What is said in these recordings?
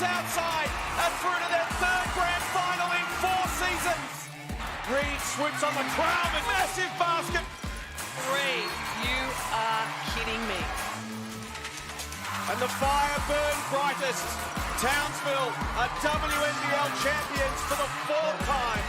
Lynx outside and through to their third grand final in 4 seasons. Reed swoops on the crown with massive basket. Reed, you are kidding me. And the fire burns brightest. Townsville are WNBL champions for the 4th time.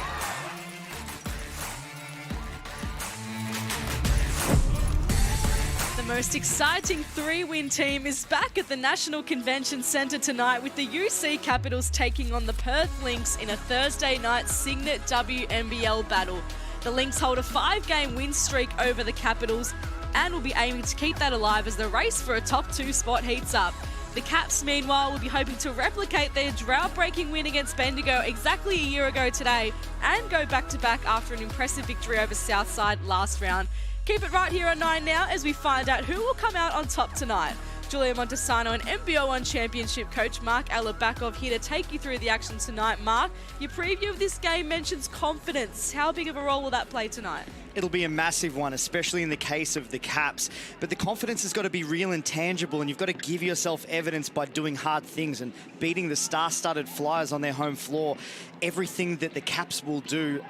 The most exciting 3-win team is back at the National Convention Centre tonight with the UC Capitals taking on the Perth Lynx in a Thursday night Cygnett WNBL battle. The Lynx hold a 5-game win streak over the Capitals and will be aiming to keep that alive as the race for a top 2 spot heats up. The Caps, meanwhile, will be hoping to replicate their drought-breaking win against Bendigo exactly a year ago today and go back-to-back after an impressive victory over Southside last round. Keep it right here on 9 Now as we find out who will come out on top tonight. Julia Montesano and NBL1 Championship coach Mark Alabakov here to take you through the action tonight. Mark, your preview of this game mentions confidence. How big of a role will that play tonight? It'll be a massive one, especially in the case of the Caps. But the confidence has got to be real and tangible, and you've got to give yourself evidence by doing hard things and beating the star-studded Flyers on their home floor. Everything that the Caps will do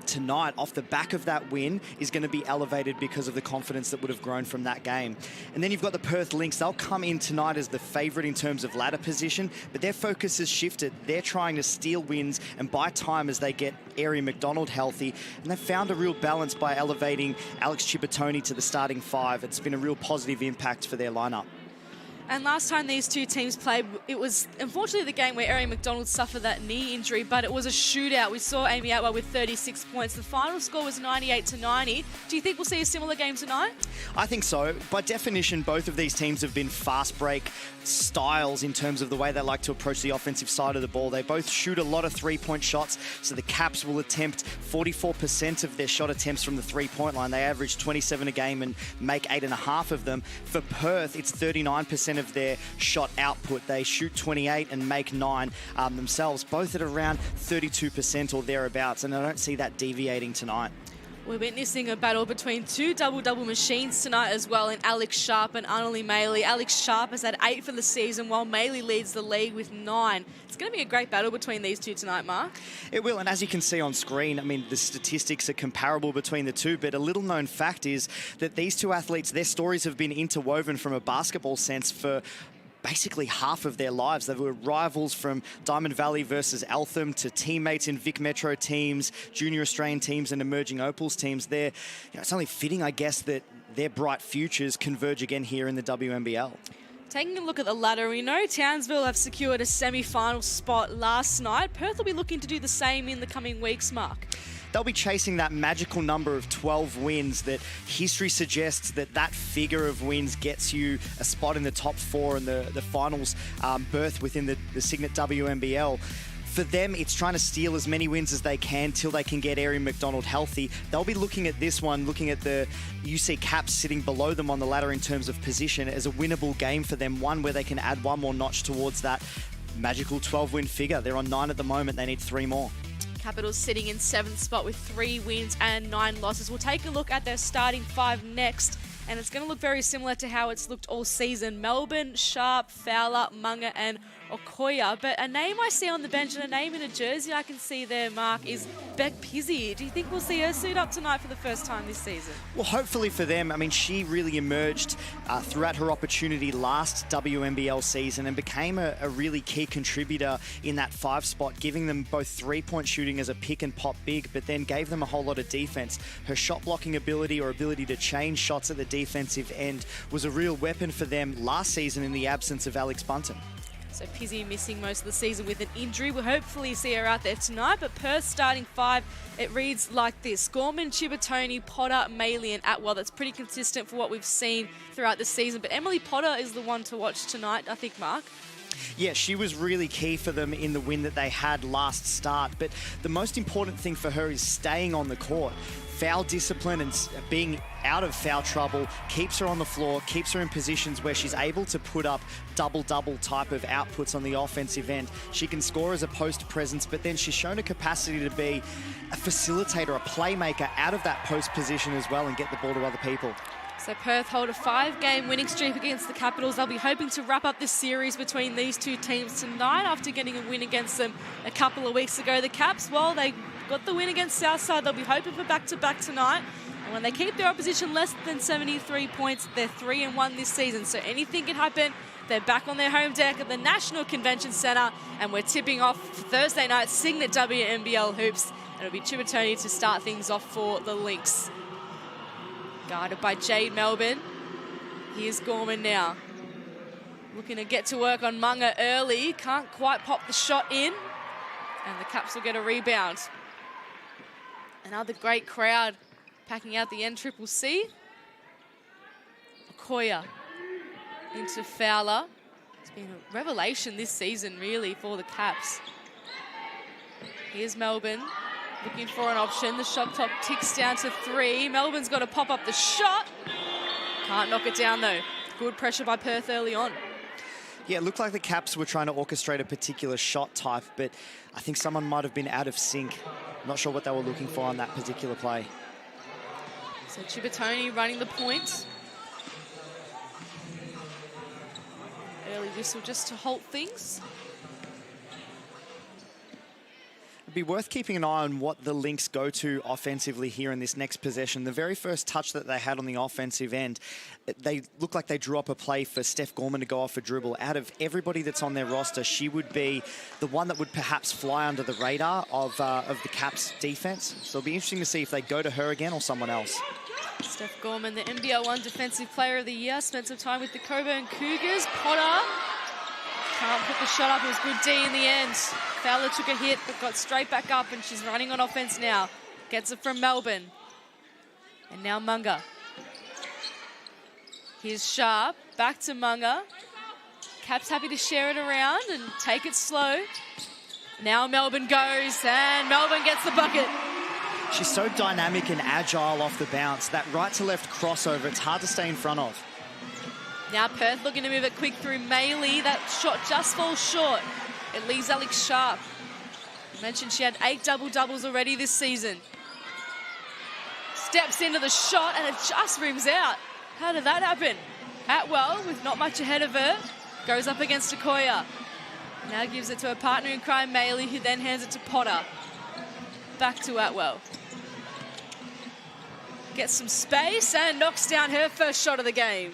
tonight off the back of that win is going to be elevated because of the confidence that would have grown from that game. And then you've got the Perth Lynx. They'll come in tonight as the favourite in terms of ladder position, but their focus has shifted. They're trying to steal wins and buy time as they get Aari McDonald healthy, and they've found a real balance by elevating Alex Chipotoni to the starting 5. It's been a real positive impact for their lineup. And last time these two teams played, it was unfortunately the game where Aari McDonald suffered that knee injury, but it was a shootout. We saw Amy Atwell with 36 points. The final score was 98-90. Do you think we'll see a similar game tonight? I think so. By definition, both of these teams have been fast break styles in terms of the way they like to approach the offensive side of the ball. They both shoot a lot of three-point shots, so the Caps will attempt 44% of their shot attempts from the three-point line. They average 27 a game and make 8.5 of them. For Perth, it's 39% of their shot output. They shoot 28 and make 9 themselves, both at around 32% or thereabouts, and I don't see that deviating tonight. We're witnessing a battle between two double-double machines tonight as well in Alex Sharp and Annalie Maley. Alex Sharp has had 8 for the season while Maley leads the league with 9. It's going to be a great battle between these two tonight, Mark. It will, and as you can see on screen, I mean, the statistics are comparable between the two, but a little-known fact is that these two athletes, their stories have been interwoven from a basketball sense for basically half of their lives. They were rivals from Diamond Valley versus Eltham to teammates in Vic Metro teams, junior Australian teams and emerging Opals teams. It's only fitting, I guess, that their bright futures converge again here in the WNBL. Taking a look at the ladder, we know Townsville have secured a semi-final spot last night. Perth will be looking to do the same in the coming weeks, Mark. They'll be chasing that magical number of 12 wins that history suggests that figure of wins gets you a spot in the top 4 and the finals berth within the Cygnett WNBL. For them, it's trying to steal as many wins as they can till they can get Aari McDonald healthy. They'll be looking at this one, looking at the UC Caps sitting below them on the ladder in terms of position as a winnable game for them, one where they can add one more notch towards that magical 12-win figure. They're on 9 at the moment. They need 3 more. Capitals sitting in 7th spot with 3 wins and 9 losses. We'll take a look at their starting 5 next, and it's going to look very similar to how it's looked all season. Melbourne, Sharp, Fowler, Munga and Okoya. But a name I see on the bench and a name in a jersey I can see there, Mark, is Beck Pizzi. Do you think we'll see her suit up tonight for the first time this season? Well, hopefully for them. I mean, she really emerged throughout her opportunity last WNBL season and became a really key contributor in that 5 spot, giving them both three-point shooting as a pick and pop big, but then gave them a whole lot of defense. Her shot blocking ability or ability to change shots at the defensive end was a real weapon for them last season in the absence of Alex Bunton. So Pizzi missing most of the season with an injury. We'll hopefully see her out there tonight. But Perth starting 5, it reads like this. Gorman, Chibotoni, Potter, Maley and Atwell. That's pretty consistent for what we've seen throughout the season. But Emily Potter is the one to watch tonight, I think, Mark. Yeah, she was really key for them in the win that they had last start. But the most important thing for her is staying on the court. Foul discipline and being out of foul trouble keeps her on the floor, keeps her in positions where she's able to put up double-double type of outputs on the offensive end. She can score as a post presence, but then she's shown a capacity to be a facilitator, a playmaker out of that post position as well and get the ball to other people. So Perth hold a 5-game winning streak against the Capitals. They'll be hoping to wrap up this series between these two teams tonight after getting a win against them a couple of weeks ago. The Caps, well, they got the win against Southside. They'll be hoping for back-to-back tonight. And when they keep their opposition less than 73 points, they're 3-1 this season. So anything can happen. They're back on their home deck at the National Convention Centre, and we're tipping off Thursday night Cygnett WNBL hoops. And it'll be Chibatoni to start things off for the Lynx. Guarded by Jade Melbourne. Here's Gorman now. Looking to get to work on Munga early. Can't quite pop the shot in. And the Caps will get a rebound. Another great crowd packing out the NCCC. Okoye into Fowler. It's been a revelation this season, really, for the Caps. Here's Melbourne. Looking for an option. The shot clock ticks down to 3. Melbourne's got to pop up the shot. Can't knock it down, though. Good pressure by Perth early on. Yeah, it looked like the Caps were trying to orchestrate a particular shot type, but I think someone might have been out of sync. Not sure what they were looking for on that particular play. So Chibatoni running the point. Early whistle just to halt things. It'd be worth keeping an eye on what the Lynx go to offensively here in this next possession. The very first touch that they had on the offensive end, they looked like they drew up a play for Steph Gorman to go off a dribble. Out of everybody that's on their roster, she would be the one that would perhaps fly under the radar of the Caps defense. So it'll be interesting to see if they go to her again or someone else. Steph Gorman, the NBL 1 Defensive Player of the Year, spent some time with the Coburn Cougars. Potter can't put the shot up. It was good D in the end. Fowler took a hit, but got straight back up, and she's running on offense now. Gets it from Melbourne. And now Munga. Here's Sharp. Back to Munga. Caps happy to share it around and take it slow. Now Melbourne goes, and Melbourne gets the bucket. She's so dynamic and agile off the bounce. That right-to-left crossover, it's hard to stay in front of. Now Perth looking to move it quick through Maley. That shot just falls short. It leaves Alex Sharp. I mentioned she had 8 double-doubles already this season. Steps into the shot and it just rims out. How did that happen? Atwell, with not much ahead of her, goes up against Okoye. Now gives it to her partner in crime, Maley, who then hands it to Potter. Back to Atwell. Gets some space and knocks down her first shot of the game.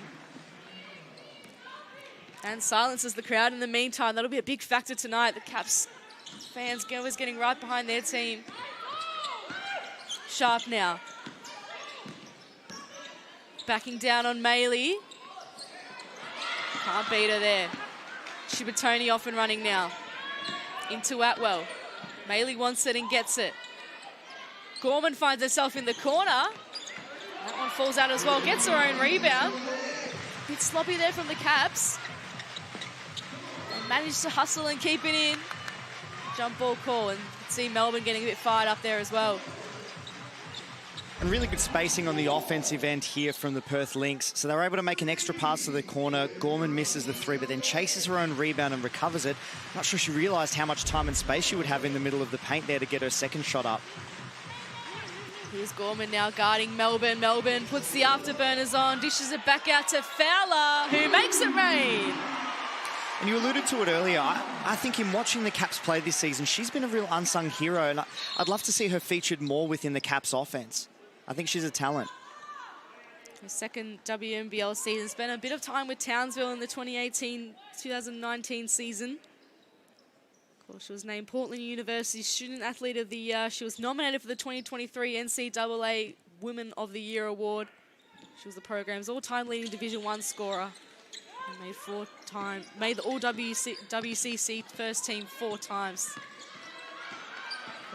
And silences the crowd in the meantime. That'll be a big factor tonight. The Caps fans always getting right behind their team. Sharp now. Backing down on Maley. Can't beat her there. Chibatoni off and running now. Into Atwell. Maley wants it and gets it. Gorman finds herself in the corner. That one falls out as well. Gets her own rebound. A bit sloppy there from the Caps. They managed to hustle and keep it in. Jump ball call, and you can see Melbourne getting a bit fired up there as well. And really good spacing on the offensive end here from the Perth Lynx. So they were able to make an extra pass to the corner. Gorman misses the 3, but then chases her own rebound and recovers it. Not sure she realised how much time and space she would have in the middle of the paint there to get her second shot up. Here's Gorman now guarding Melbourne. Melbourne puts the afterburners on, dishes it back out to Fowler, who makes it rain. And you alluded to it earlier. I think in watching the Caps play this season, she's been a real unsung hero, and I'd love to see her featured more within the Caps offense. I think she's a talent. Her second WNBL season. Spent a bit of time with Townsville in the 2018-2019 season. Of course, she was named Portland University Student Athlete of the Year. She was nominated for the 2023 NCAA Women of the Year Award. She was the program's all-time leading Division I scorer. And made the All-WCC first team 4 times.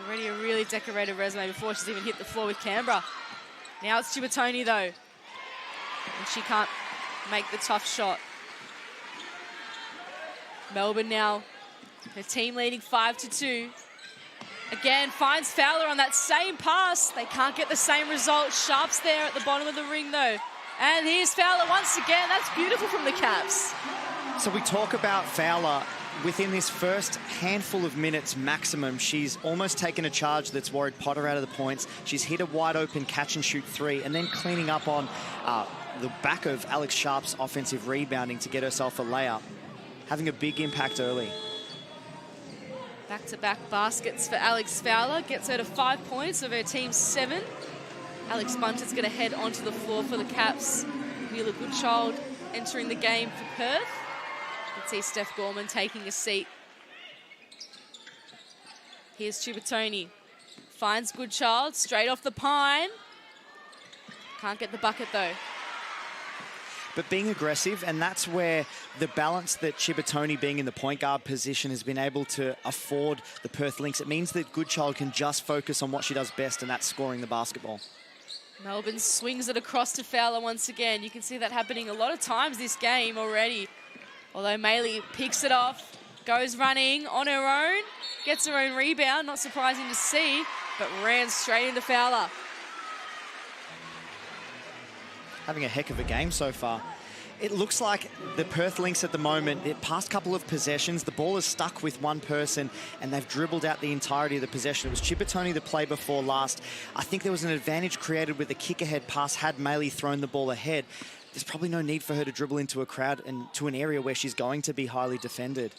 Already a really decorated resume before she's even hit the floor with Canberra. Now it's Chibatoni though. And she can't make the tough shot. Melbourne now, her team leading 5-2. Again, finds Fowler on that same pass. They can't get the same result. Sharp's there at the bottom of the ring though. And here's Fowler once again. That's beautiful from the Caps. So we talk about Fowler. Within this first handful of minutes maximum, she's almost taken a charge that's worried Potter out of the points. She's hit a wide open catch and shoot 3, and then cleaning up on the back of Alex Sharp's offensive rebounding to get herself a layup, having a big impact early. Back-to-back baskets for Alex Fowler. Gets her to 5 points of her team's 7. Alex Bunton's going to head onto the floor for the Caps. Wheeler Goodchild entering the game for Perth. You can see Steph Gorman taking a seat. Here's Chibatoni. Finds Goodchild straight off the pine. Can't get the bucket though. But being aggressive, and that's where the balance that Chibatoni being in the point guard position has been able to afford the Perth Lynx. It means that Goodchild can just focus on what she does best, and that's scoring the basketball. Melbourne swings it across to Fowler once again. You can see that happening a lot of times this game already. Although Maley picks it off, goes running on her own, gets her own rebound, not surprising to see, but ran straight into Fowler. Having a heck of a game so far. It looks like the Perth Lynx at the moment, the past couple of possessions, the ball is stuck with one person and they've dribbled out the entirety of the possession. It was Chibatoni the play before last. I think there was an advantage created with the kick-ahead pass had Maley thrown the ball ahead. There's probably no need for her to dribble into a crowd and to an area where she's going to be highly defended.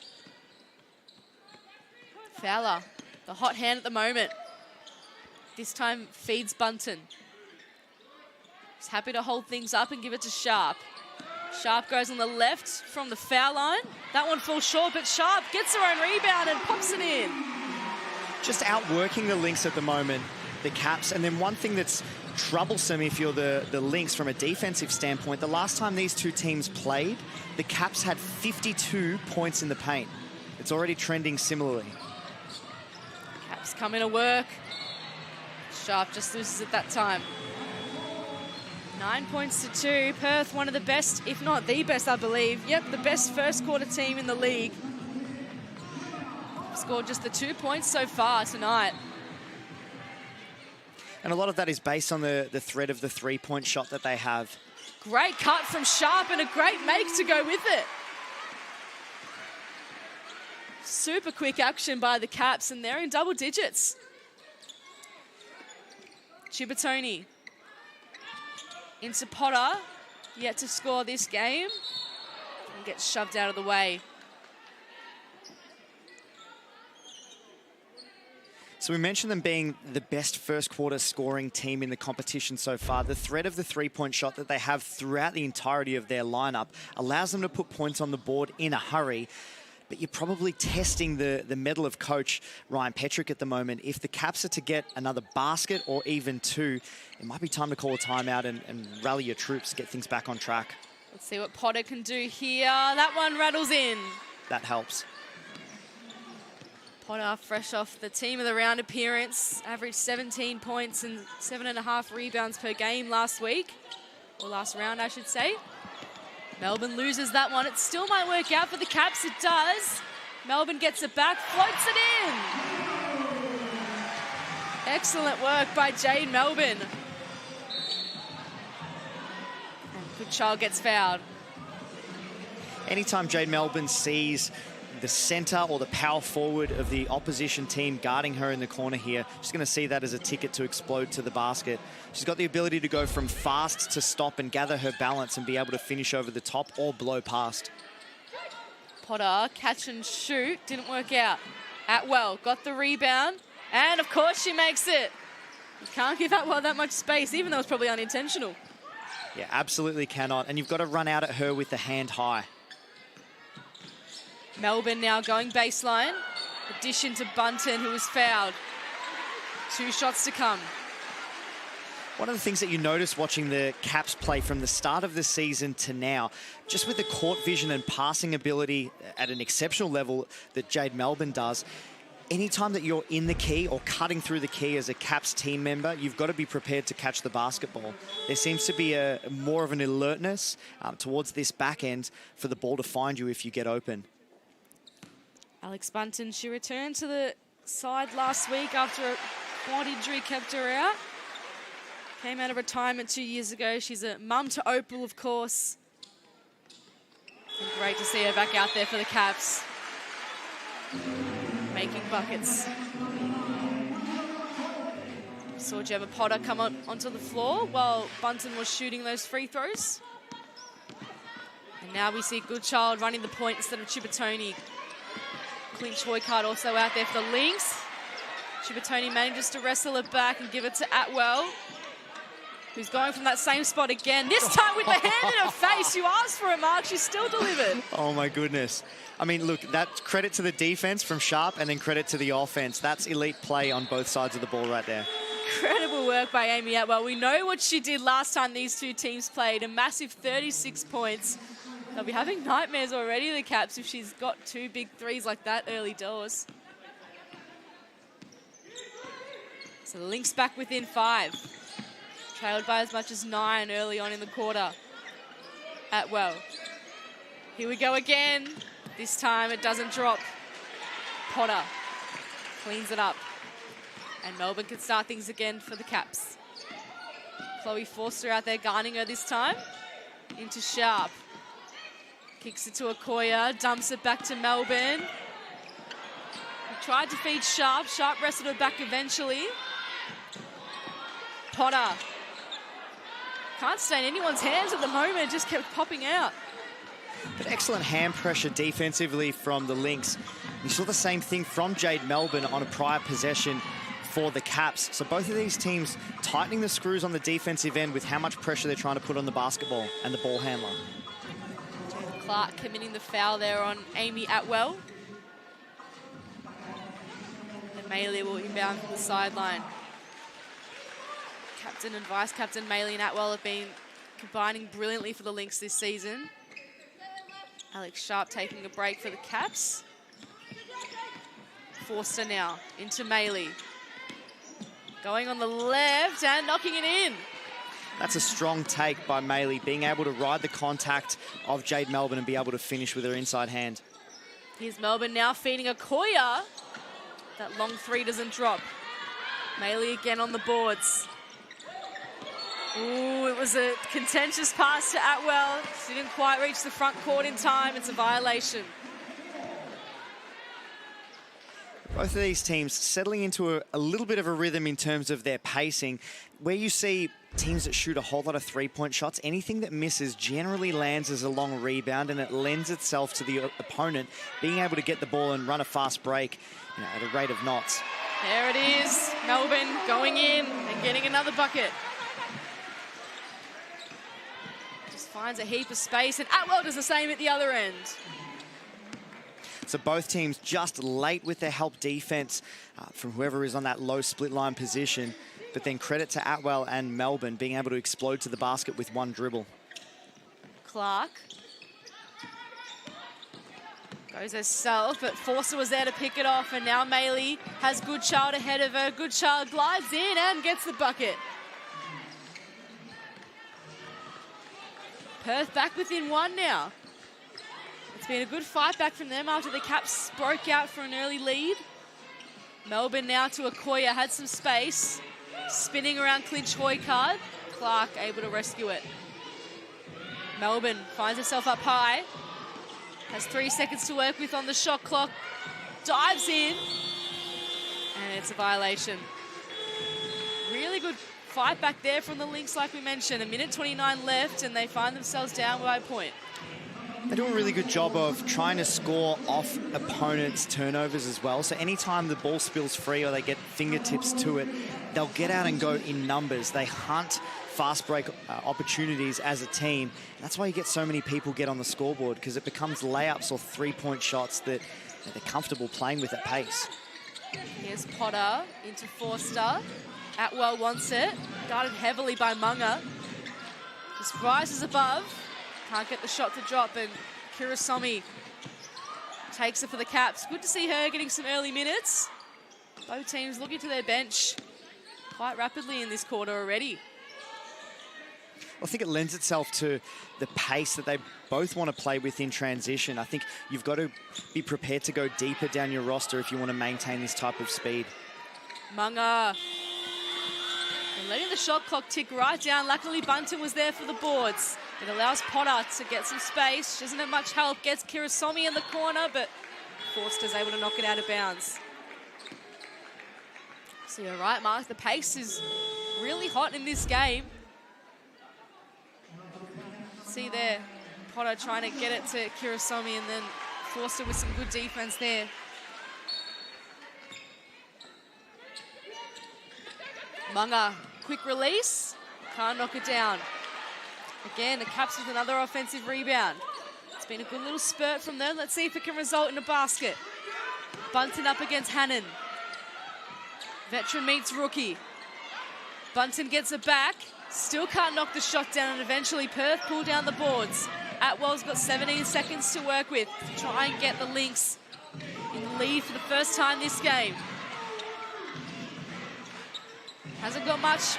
Fowler, the hot hand at the moment. This time feeds Bunton. He's happy to hold things up and give it to Sharp. Sharp goes on the left from the foul line. That one falls short, but Sharp gets her own rebound and pops it in. Just outworking the Lynx at the moment, the Caps. And then one thing that's troublesome if you're the Lynx from a defensive standpoint, the last time these two teams played, the Caps had 52 points in the paint. It's already trending similarly. Caps coming to work. Sharp just loses at that time. 9 points to 2. Perth, one of the best, if not the best, I believe. Yep, the best first quarter team in the league. Scored just the 2 points so far tonight. And a lot of that is based on the threat of the three-point shot that they have. Great cut from Sharp and a great make to go with it. Super quick action by the Caps, and they're in double digits. Chibatoni into Potter, yet to score this game, and gets shoved out of the way. So we mentioned them being the best first quarter scoring team in the competition so far. The threat of the three-point shot that they have throughout the entirety of their lineup allows them to put points on the board in a hurry. But you're probably testing the mettle of coach Ryan Petrick at the moment. If the Caps are to get another basket or even two, it might be time to call a timeout and rally your troops, get things back on track. Let's see what Potter can do here. That one rattles in. That helps. Potter, fresh off the team of the round appearance, averaged 17 points and 7.5 rebounds per game last week, or last round, I should say. Melbourne loses that one. It still might work out for the Caps. It does. Melbourne gets it back, floats it in. Excellent work by Jade Melbourne. And Goodchild gets fouled. Anytime Jade Melbourne sees the centre or the power forward of the opposition team guarding her in the corner here, she's going to see that as a ticket to explode to the basket. She's got the ability to go from fast to stop and gather her balance and be able to finish over the top or blow past. Potter, catch and shoot, didn't work out. Atwell got the rebound, and of course she makes it. You can't give Atwell that much space, even though it's probably unintentional. Yeah, absolutely cannot. And you've got to run out at her with the hand high. Melbourne now going baseline. Addition to Bunton, who was fouled. 2 shots to come. One of the things that you notice watching the Caps play from the start of the season to now, just with the court vision and passing ability at an exceptional level that Jade Melbourne does, anytime that you're in the key or cutting through the key as a Caps team member, you've got to be prepared to catch the basketball. There seems to be more of an alertness towards this back end for the ball to find you if you get open. Alex Bunton, she returned to the side last week after a quad injury kept her out. Came out of retirement 2 years ago. She's a mum to Opal, of course. And great to see her back out there for the Caps. Making buckets. Saw Gemma Potter come onto the floor while Bunton was shooting those free throws. Now we see Goodchild running the point instead of Chibatoni. Clinch Hoycard also out there for the Lynx. Chibatoni manages to wrestle it back and give it to Atwell, who's going from that same spot again. This time with the hand in her face. You asked for it, Mark. She still delivered. Oh, my goodness. I mean, look, that's credit to the defense from Sharp and then credit to the offense. That's elite play on both sides of the ball right there. Incredible work by Amy Atwell. We know what she did last time these two teams played. A massive 36 points. They'll be having nightmares already, the Caps, if she's got two big threes like that early doors. So the Lynx back within 5. Trailed by as much as 9 early on in the quarter. Atwell. Here we go again. This time it doesn't drop. Potter cleans it up. And Melbourne can start things again for the Caps. Chloe Forster out there guarding her this time. Into Sharp. Kicks it to Okoye, dumps it back to Melbourne. He tried to feed Sharp. Sharp wrestled it back eventually. Potter. Can't stay in anyone's hands at the moment, just kept popping out. But excellent hand pressure defensively from the Lynx. You saw the same thing from Jade Melbourne on a prior possession for the Caps. So both of these teams tightening the screws on the defensive end with how much pressure they're trying to put on the basketball and the ball handler. Clark committing the foul there on Amy Atwell. And Maley will inbound from the sideline. Captain and vice captain Maley and Atwell have been combining brilliantly for the Lynx this season. Alex Sharp taking a break for the Caps. Forster now into Maley. Going on the left and knocking it in. That's a strong take by Maley, being able to ride the contact of Jade Melbourne and be able to finish with her inside hand. Here's Melbourne now feeding Okoye. That long three doesn't drop. Maley again on the boards. Ooh, it was a contentious pass to Atwell. She didn't quite reach the front court in time. It's a violation. Both of these teams settling into a little bit of a rhythm in terms of their pacing. Where you see teams that shoot a whole lot of three-point shots, anything that misses generally lands as a long rebound, and it lends itself to the opponent being able to get the ball and run a fast break, at a rate of knots. There it is. Melbourne going in and getting another bucket. Just finds a heap of space, and Atwell does the same at the other end. So both teams just late with their help defense from whoever is on that low split line position. But then credit to Atwell and Melbourne being able to explode to the basket with one dribble. Clark goes herself, but Forster was there to pick it off, and now Maley has Goodchild ahead of her. Goodchild glides in and gets the bucket. Perth back within 1 now. It's been a good fight back from them after the Caps broke out for an early lead. Melbourne now to Okoye, had some space. Spinning around Clinch Hoycard. Clark able to rescue it. Melbourne finds herself up high. Has 3 seconds to work with on the shot clock. Dives in. And it's a violation. Really good fight back there from the Lynx, like we mentioned. 1:29 left, and they find themselves down by a point. They do a really good job of trying to score off opponents' turnovers as well. So anytime the ball spills free or they get fingertips to it, they'll get out and go in numbers. They hunt fast break opportunities as a team. And that's why you get so many people get on the scoreboard, because it becomes layups or three-point shots that they're comfortable playing with at pace. Here's Potter into Forster. Atwell wants it. Guarded heavily by Munga. Just rises above. Can't get the shot to drop, and Kirisomi takes it for the Caps. Good to see her getting some early minutes. Both teams looking to their bench quite rapidly in this quarter already. I think it lends itself to the pace that they both want to play with in transition. I think you've got to be prepared to go deeper down your roster if you want to maintain this type of speed. Munga. And letting the shot clock tick right down. Luckily, Bunton was there for the boards. It allows Potter to get some space. She doesn't have much help. Gets Kirisomi in the corner, but Forster's able to knock it out of bounds. So you're right, Mark. The pace is really hot in this game. See there, Potter trying to get it to Kirasomi and then forced it with some good defense there. Munga, quick release, can't knock it down. Again, the Caps with another offensive rebound. It's been a good little spurt from them. Let's see if it can result in a basket. Bunton up against Hannon. Veteran meets rookie. Bunton gets it back. Still can't knock the shot down, and eventually Perth pull down the boards. Atwell's got 17 seconds to work with to try and get the Lynx in the lead for the first time this game. Hasn't got much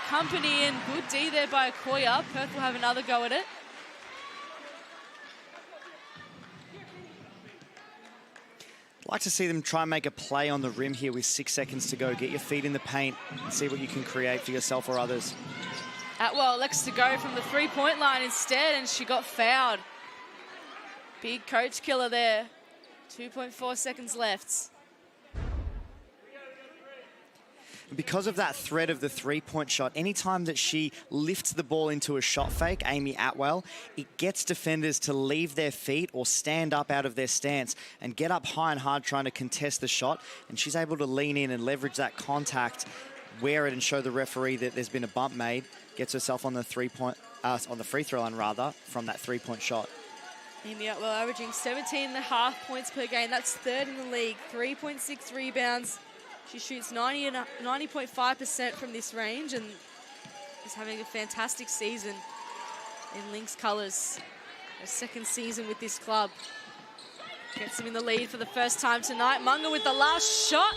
company, and good D there by Okoya. Perth will have another go at it. I'd like to see them try and make a play on the rim here with 6 seconds to go. Get your feet in the paint and see what you can create for yourself or others. Atwell elects to go from the three-point line instead, and she got fouled. Big coach killer there. 2.4 seconds left. Because of that threat of the three-point shot, anytime that she lifts the ball into a shot fake, Amy Atwell, it gets defenders to leave their feet or stand up out of their stance and get up high and hard trying to contest the shot. And she's able to lean in and leverage that contact, wear it and show the referee that there's been a bump made, gets herself on the on the free throw line rather, from that three-point shot. Amy Atwell averaging 17.5 points per game. That's third in the league. 3.6 rebounds. She shoots 90.5% from this range and is having a fantastic season in Lynx colours. Her second season with this club. Gets them in the lead for the first time tonight. Munga with the last shot.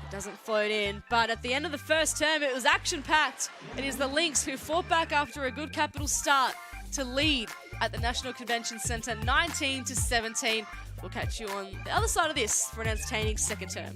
It doesn't float in, but at the end of the first term, it was action-packed. It is the Lynx who fought back after a good Capital start to lead at the National Convention Centre 19-17. We'll catch you on the other side of this for an entertaining second term.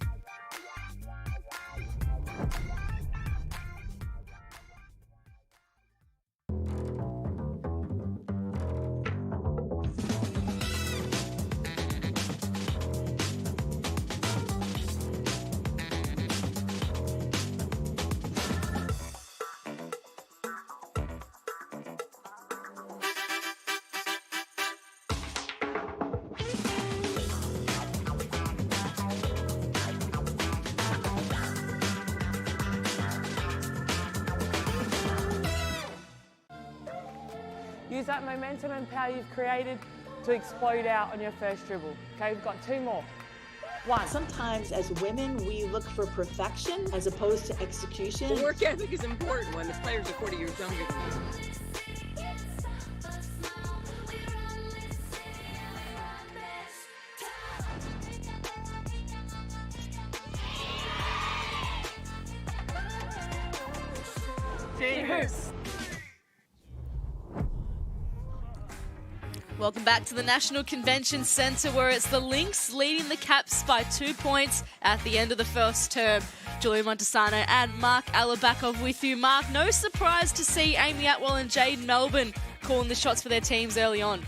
Use that momentum and power you've created to explode out on your first dribble. Okay, we've got 2 more. 1. Sometimes as women, we look for perfection as opposed to execution. The work ethic is important when the players are 40 years younger than us. Cheers. Welcome back to the National Convention Centre, where it's the Lynx leading the Caps by 2 points at the end of the first term. Julia Montesano and Mark Alabakov with you. Mark, no surprise to see Amy Atwell and Jade Melbourne calling the shots for their teams early on.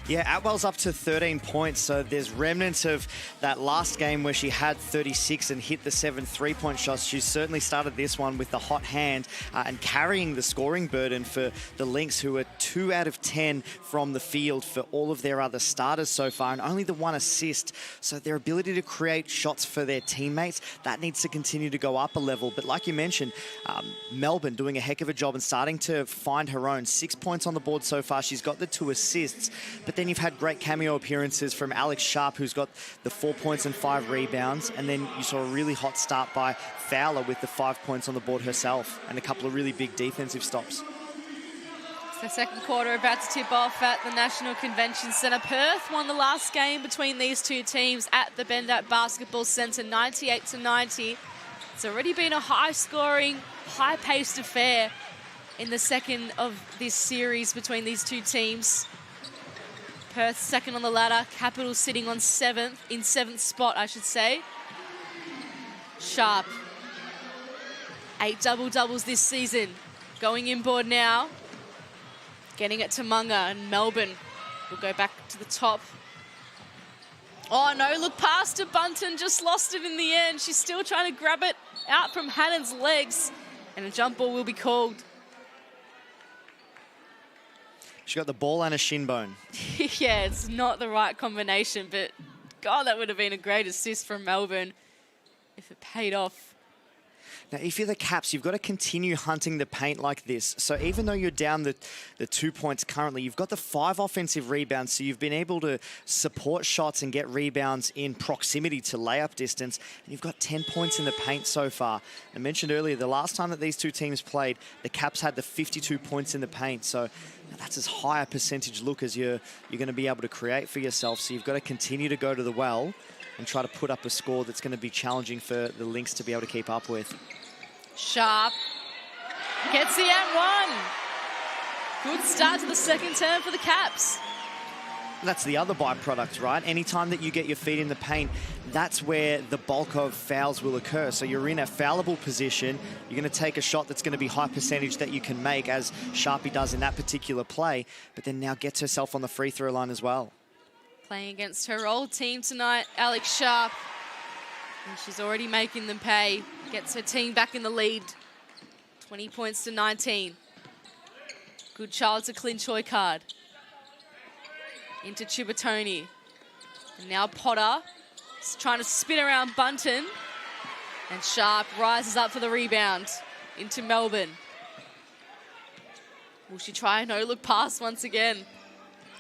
Yeah, Atwell's up to 13 points, so there's remnants of that last game where she had 36 and hit the 7 3-point shots. She certainly started this one with the hot hand and carrying the scoring burden for the Lynx, who are 2 out of 10 from the field for all of their other starters so far, and only the 1 assist. So their ability to create shots for their teammates, that needs to continue to go up a level. But like you mentioned, Melbourne doing a heck of a job and starting to find her own. 6 points on the board so far. She's got the 2 assists, but then you've had great cameo appearances from Alex Sharp, who's got the 4 points and 5 rebounds. And then you saw a really hot start by Fowler with the 5 points on the board herself and a couple of really big defensive stops. It's the second quarter about to tip off at the National Convention Centre. Perth won the last game between these two teams at the Bendat Basketball Centre, 98-90. It's already been a high-scoring, high-paced affair in the second of this series between these two teams. Perth second on the ladder, Capital sitting on 7th spot, I should say. Sharp, 8 double-doubles this season. Going inboard now. Getting it to Munga, and Melbourne will go back to the top. Oh no, look past it, Bunton just lost it in the end. She's still trying to grab it out from Hannon's legs, and a jump ball will be called. She's got the ball and a shin bone. Yeah, it's not the right combination, but God, that would have been a great assist from Melbourne if it paid off. Now, if you're the Caps, you've got to continue hunting the paint like this. So even though you're down the 2 points currently, you've got the 5 offensive rebounds, so you've been able to support shots and get rebounds in proximity to layup distance, and you've got 10 points in the paint so far. I mentioned earlier, the last time that these two teams played, the Caps had the 52 points in the paint, so that's as high a percentage look as you're going to be able to create for yourself. So you've got to continue to go to the well and try to put up a score that's going to be challenging for the Lynx to be able to keep up with. Sharp gets the and one. Good start to the second term for the Caps. That's the other byproduct, right? Anytime that you get your feet in the paint, that's where the bulk of fouls will occur. So you're in a foulable position. You're going to take a shot that's going to be high percentage that you can make, as Sharpie does in that particular play, but then now gets herself on the free throw line as well. Playing against her old team tonight, Alex Sharp. And she's already making them pay. Gets her team back in the lead. 20 points to 19. Good child to clinch Hoy card. Into Chibatoni. And now Potter is trying to spin around Bunton. And Sharp rises up for the rebound. Into Melbourne. Will she try a no-look pass once again?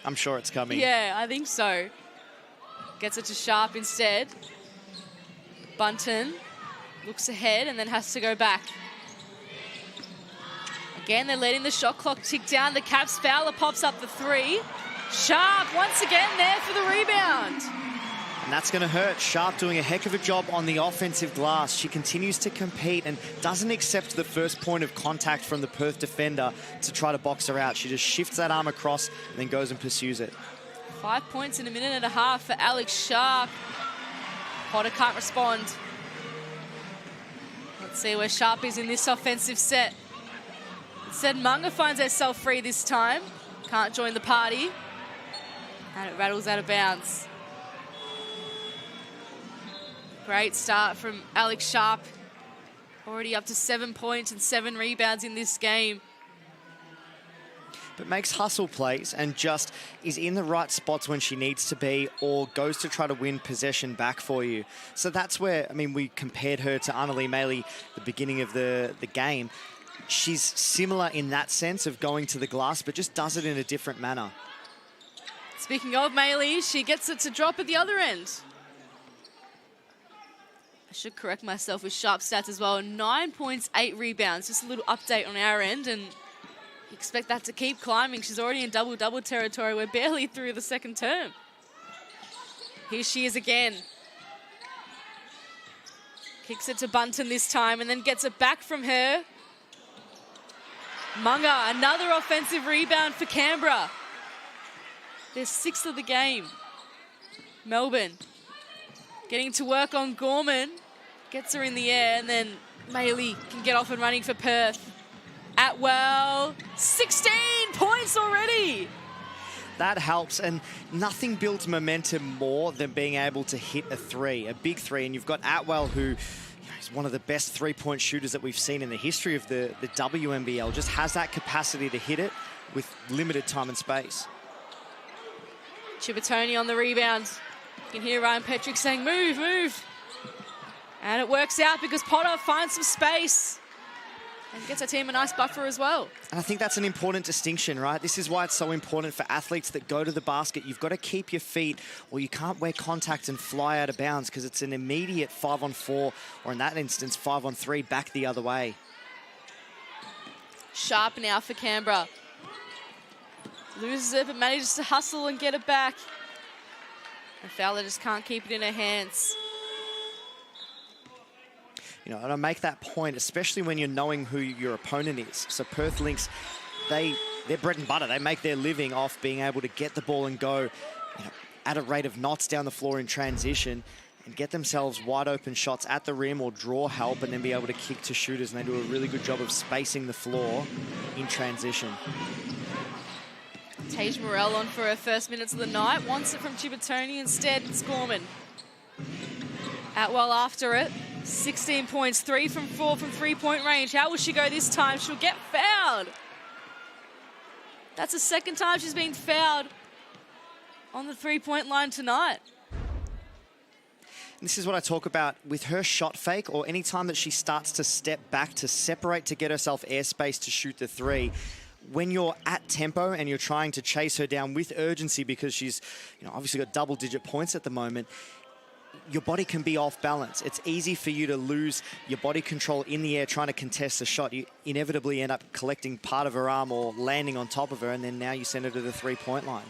I'm sure it's coming. Yeah, I think so. Gets it to Sharp instead. Bunton looks ahead and then has to go back. Again, they're letting the shot clock tick down. The Caps Fowler pops up the 3. Sharp once again there for the rebound. And that's going to hurt. Sharp doing a heck of a job on the offensive glass. She continues to compete and doesn't accept the first point of contact from the Perth defender to try to box her out. She just shifts that arm across and then goes and pursues it. 5 points in a minute and a half for Alex Sharp. Potter can't respond. Let's see where Sharp is in this offensive set. Instead, Munga finds herself free this time. Can't join the party. And it rattles out of bounds. Great start from Alex Sharp. Already up to 7 points and 7 rebounds in this game. But makes hustle plays and just is in the right spots when she needs to be, or goes to try to win possession back for you. So that's where, I mean, we compared her to Annalie Maley at the beginning of the game. She's similar in that sense of going to the glass, but just does it in a different manner. Speaking of Maley, she gets it to drop at the other end. I should correct myself with Sharp stats as well. 9 points, 8 rebounds. Just a little update on our end, and expect that to keep climbing. She's already in double-double territory. We're barely through the second term. Here she is again. Kicks it to Bunton this time and then gets it back from her. Munga, another offensive rebound for Canberra. Their 6th of the game. Melbourne getting to work on Gorman. Gets her in the air, and then Maley can get off and running for Perth. Atwell, 16 points already. That helps, and nothing builds momentum more than being able to hit a 3, a big 3. And you've got Atwell, who is one of the best three-point shooters that we've seen in the history of the WNBL. Just has that capacity to hit it with limited time and space. Chibatoni on the rebound. You can hear Ryan Petrick saying, move, move. And it works out because Potter finds some space and gets her team a nice buffer as well. And I think that's an important distinction, right? This is why it's so important for athletes that go to the basket. You've got to keep your feet, or you can't wear contact and fly out of bounds, because it's an immediate 5-on-4, or in that instance, 5-on-3, back the other way. Sharp now for Canberra. Loses it, but manages to hustle and get it back. And Fowler just can't keep it in her hands. You know, and I make that point, especially when you're knowing who your opponent is. So Perth Lynx, they're bread and butter. They make their living off being able to get the ball and go, at a rate of knots down the floor in transition and get themselves wide open shots at the rim or draw help, and then be able to kick to shooters. And they do a really good job of spacing the floor in transition. Tage Morell on for her first minutes of the night. Wants it from Chibatoni. Instead, it's Gorman. Atwell after it. 16 points, 3 from 4 from three-point range. How will she go this time? She'll get fouled. That's the second time she's been fouled on the three-point line tonight. This is what I talk about with her shot fake, or any time that she starts to step back to separate to get herself airspace to shoot the three. When you're at tempo and you're trying to chase her down with urgency because she's, obviously got double-digit points at the moment, your body can be off balance. It's easy for you to lose your body control in the air trying to contest the shot. You inevitably end up collecting part of her arm or landing on top of her, and then now you send her to the three-point line.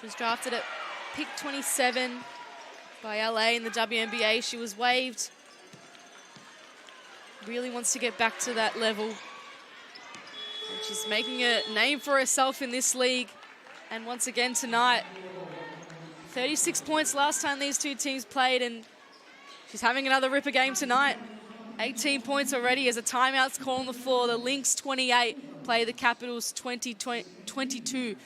She was drafted at pick 27 by LA in the WNBA. She was waived. Really wants to get back to that level. And she's making a name for herself in this league. And once again tonight, 36 points last time these two teams played, and she's having another ripper game tonight. 18 points already as a timeout's called on the floor. The Lynx 28 play the Capitals 22.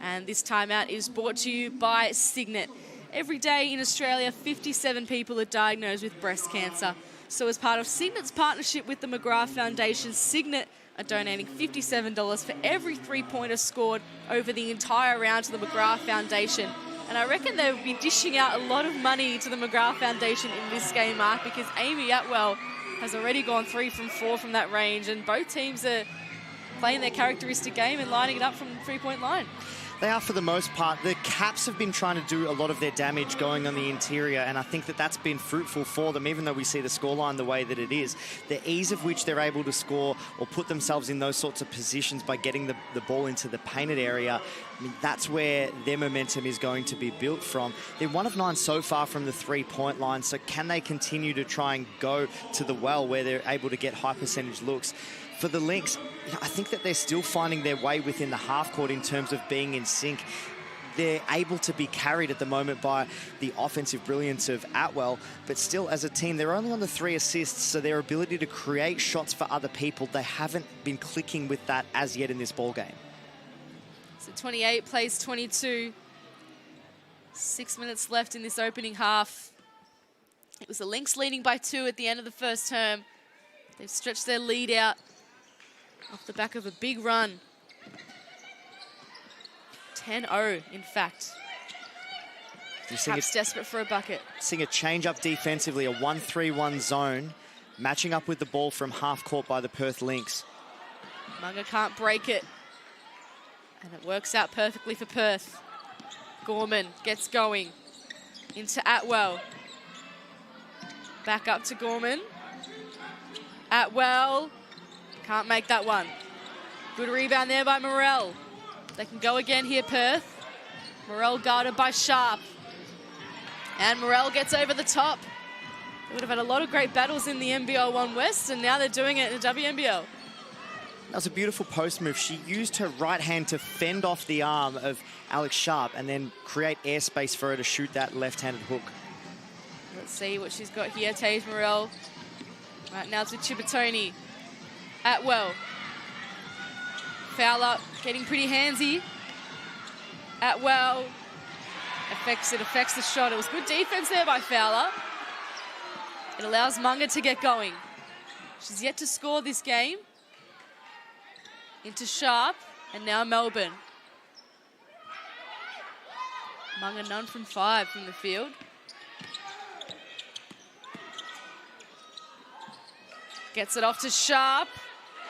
And this timeout is brought to you by Cygnett. Every day in Australia, 57 people are diagnosed with breast cancer. So as part of Cygnett's partnership with the McGrath Foundation, Cygnett are donating $57 for every three-pointer scored over the entire round to the McGrath Foundation. And I reckon they'll be dishing out a lot of money to the McGrath Foundation in this game, Mark, because Amy Atwell has already gone 3 from 4 from that range, and both teams are playing their characteristic game and lining it up from the three-point line. They are for the most part. The Caps have been trying to do a lot of their damage going on the interior, and I think that that's been fruitful for them, even though we see the scoreline the way that it is. The ease of which they're able to score or put themselves in those sorts of positions by getting the ball into the painted area, I mean, that's where their momentum is going to be built from. They're 1 of 9 so far from the three-point line, so can they continue to try and go to the well where they're able to get high percentage looks? For the Lynx, I think that they're still finding their way within the half court in terms of being in sync. They're able to be carried at the moment by the offensive brilliance of Atwell, but still as a team, they're only on the 3 assists, so their ability to create shots for other people, they haven't been clicking with that as yet in this ball game. So 28 plays 22. 6 minutes left in this opening half. It was the Lynx leading by 2 at the end of the first term. They've stretched their lead out off the back of a big run. 10-0, in fact. Caps desperate for a bucket. Seeing a change-up defensively, a 1-3-1 zone, matching up with the ball from half court by the Perth Lynx. Munga can't break it. And it works out perfectly for Perth. Gorman gets going into Atwell. Back up to Gorman. Atwell can't make that one. Good rebound there by Morell. They can go again here, Perth. Morell guarded by Sharp. And Morell gets over the top. They would have had a lot of great battles in the NBL 1 West, and now they're doing it in the WNBL. That was a beautiful post move. She used her right hand to fend off the arm of Alex Sharp and then create airspace for her to shoot that left-handed hook. Let's see what she's got here, Tage Morell. Right now it's with Chibatoni. Atwell. Fowler getting pretty handsy. Atwell affects the shot. It was good defense there by Fowler. It allows Munga to get going. She's yet to score this game. Into Sharp, and now Melbourne. Munga 9 from 5 from the field. Gets it off to Sharp,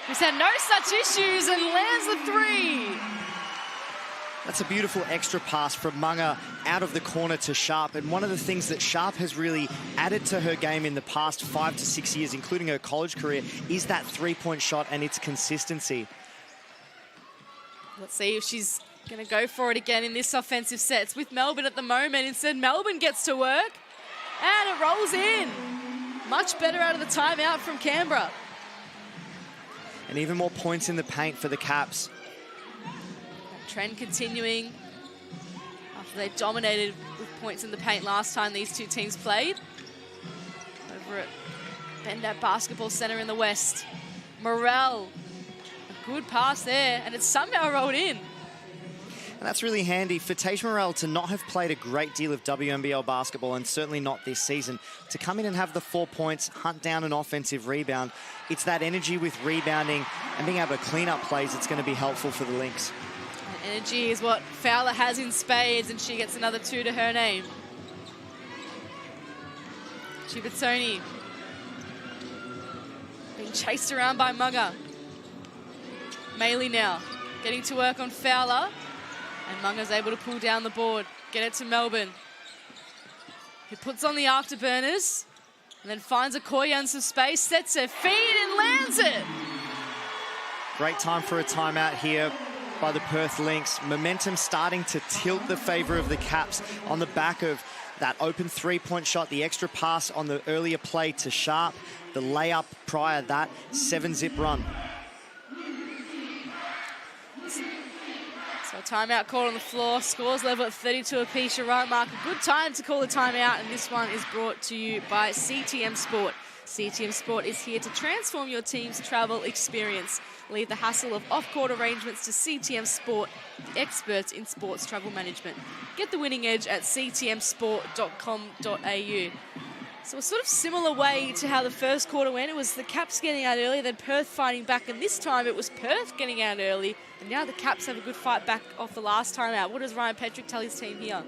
who's had no such issues and lands the 3. That's a beautiful extra pass from Munga out of the corner to Sharp. And one of the things that Sharp has really added to her game in the past 5 to 6 years, including her college career, is that three-point shot and its consistency. Let's see if she's going to go for it again in this offensive set. It's with Melbourne at the moment. Instead, Melbourne gets to work, and it rolls in. Much better out of the timeout from Canberra. And even more points in the paint for the Caps. That trend continuing after they dominated with points in the paint last time these two teams played. Over at Bendat Basketball Centre in the West. Morell, a good pass there, and it's somehow rolled in. And that's really handy for Tage Morell to not have played a great deal of WNBL basketball, and certainly not this season. To come in and have the 4 points, hunt down an offensive rebound, it's that energy with rebounding and being able to clean up plays that's going to be helpful for the Lynx. Energy is what Fowler has in spades, and she gets another 2 to her name. Chibutsoni being chased around by Mugger. Maley now getting to work on Fowler, and Mugger's able to pull down the board, get it to Melbourne, who puts on the afterburners and then finds Okoye in some space, sets her feet and lands it. Great time for a timeout here by the Perth Lynx. Momentum starting to tilt the favour of the Caps on the back of that open three-point shot, the extra pass on the earlier play to Sharp, the layup prior that 7-zip run. So a timeout call on the floor, scores level at 32 apiece. You're right, Mark, a good time to call a timeout, and this one is brought to you by CTM Sport. CTM Sport is here to transform your team's travel experience. Leave the hassle of off-court arrangements to CTM Sport, the experts in sports travel management. Get the winning edge at ctmsport.com.au. So a sort of similar way to how the first quarter went. It was the Caps getting out early, then Perth fighting back, and this time it was Perth getting out early, and now the Caps have a good fight back off the last time out. What does Ryan Petrick tell his team here?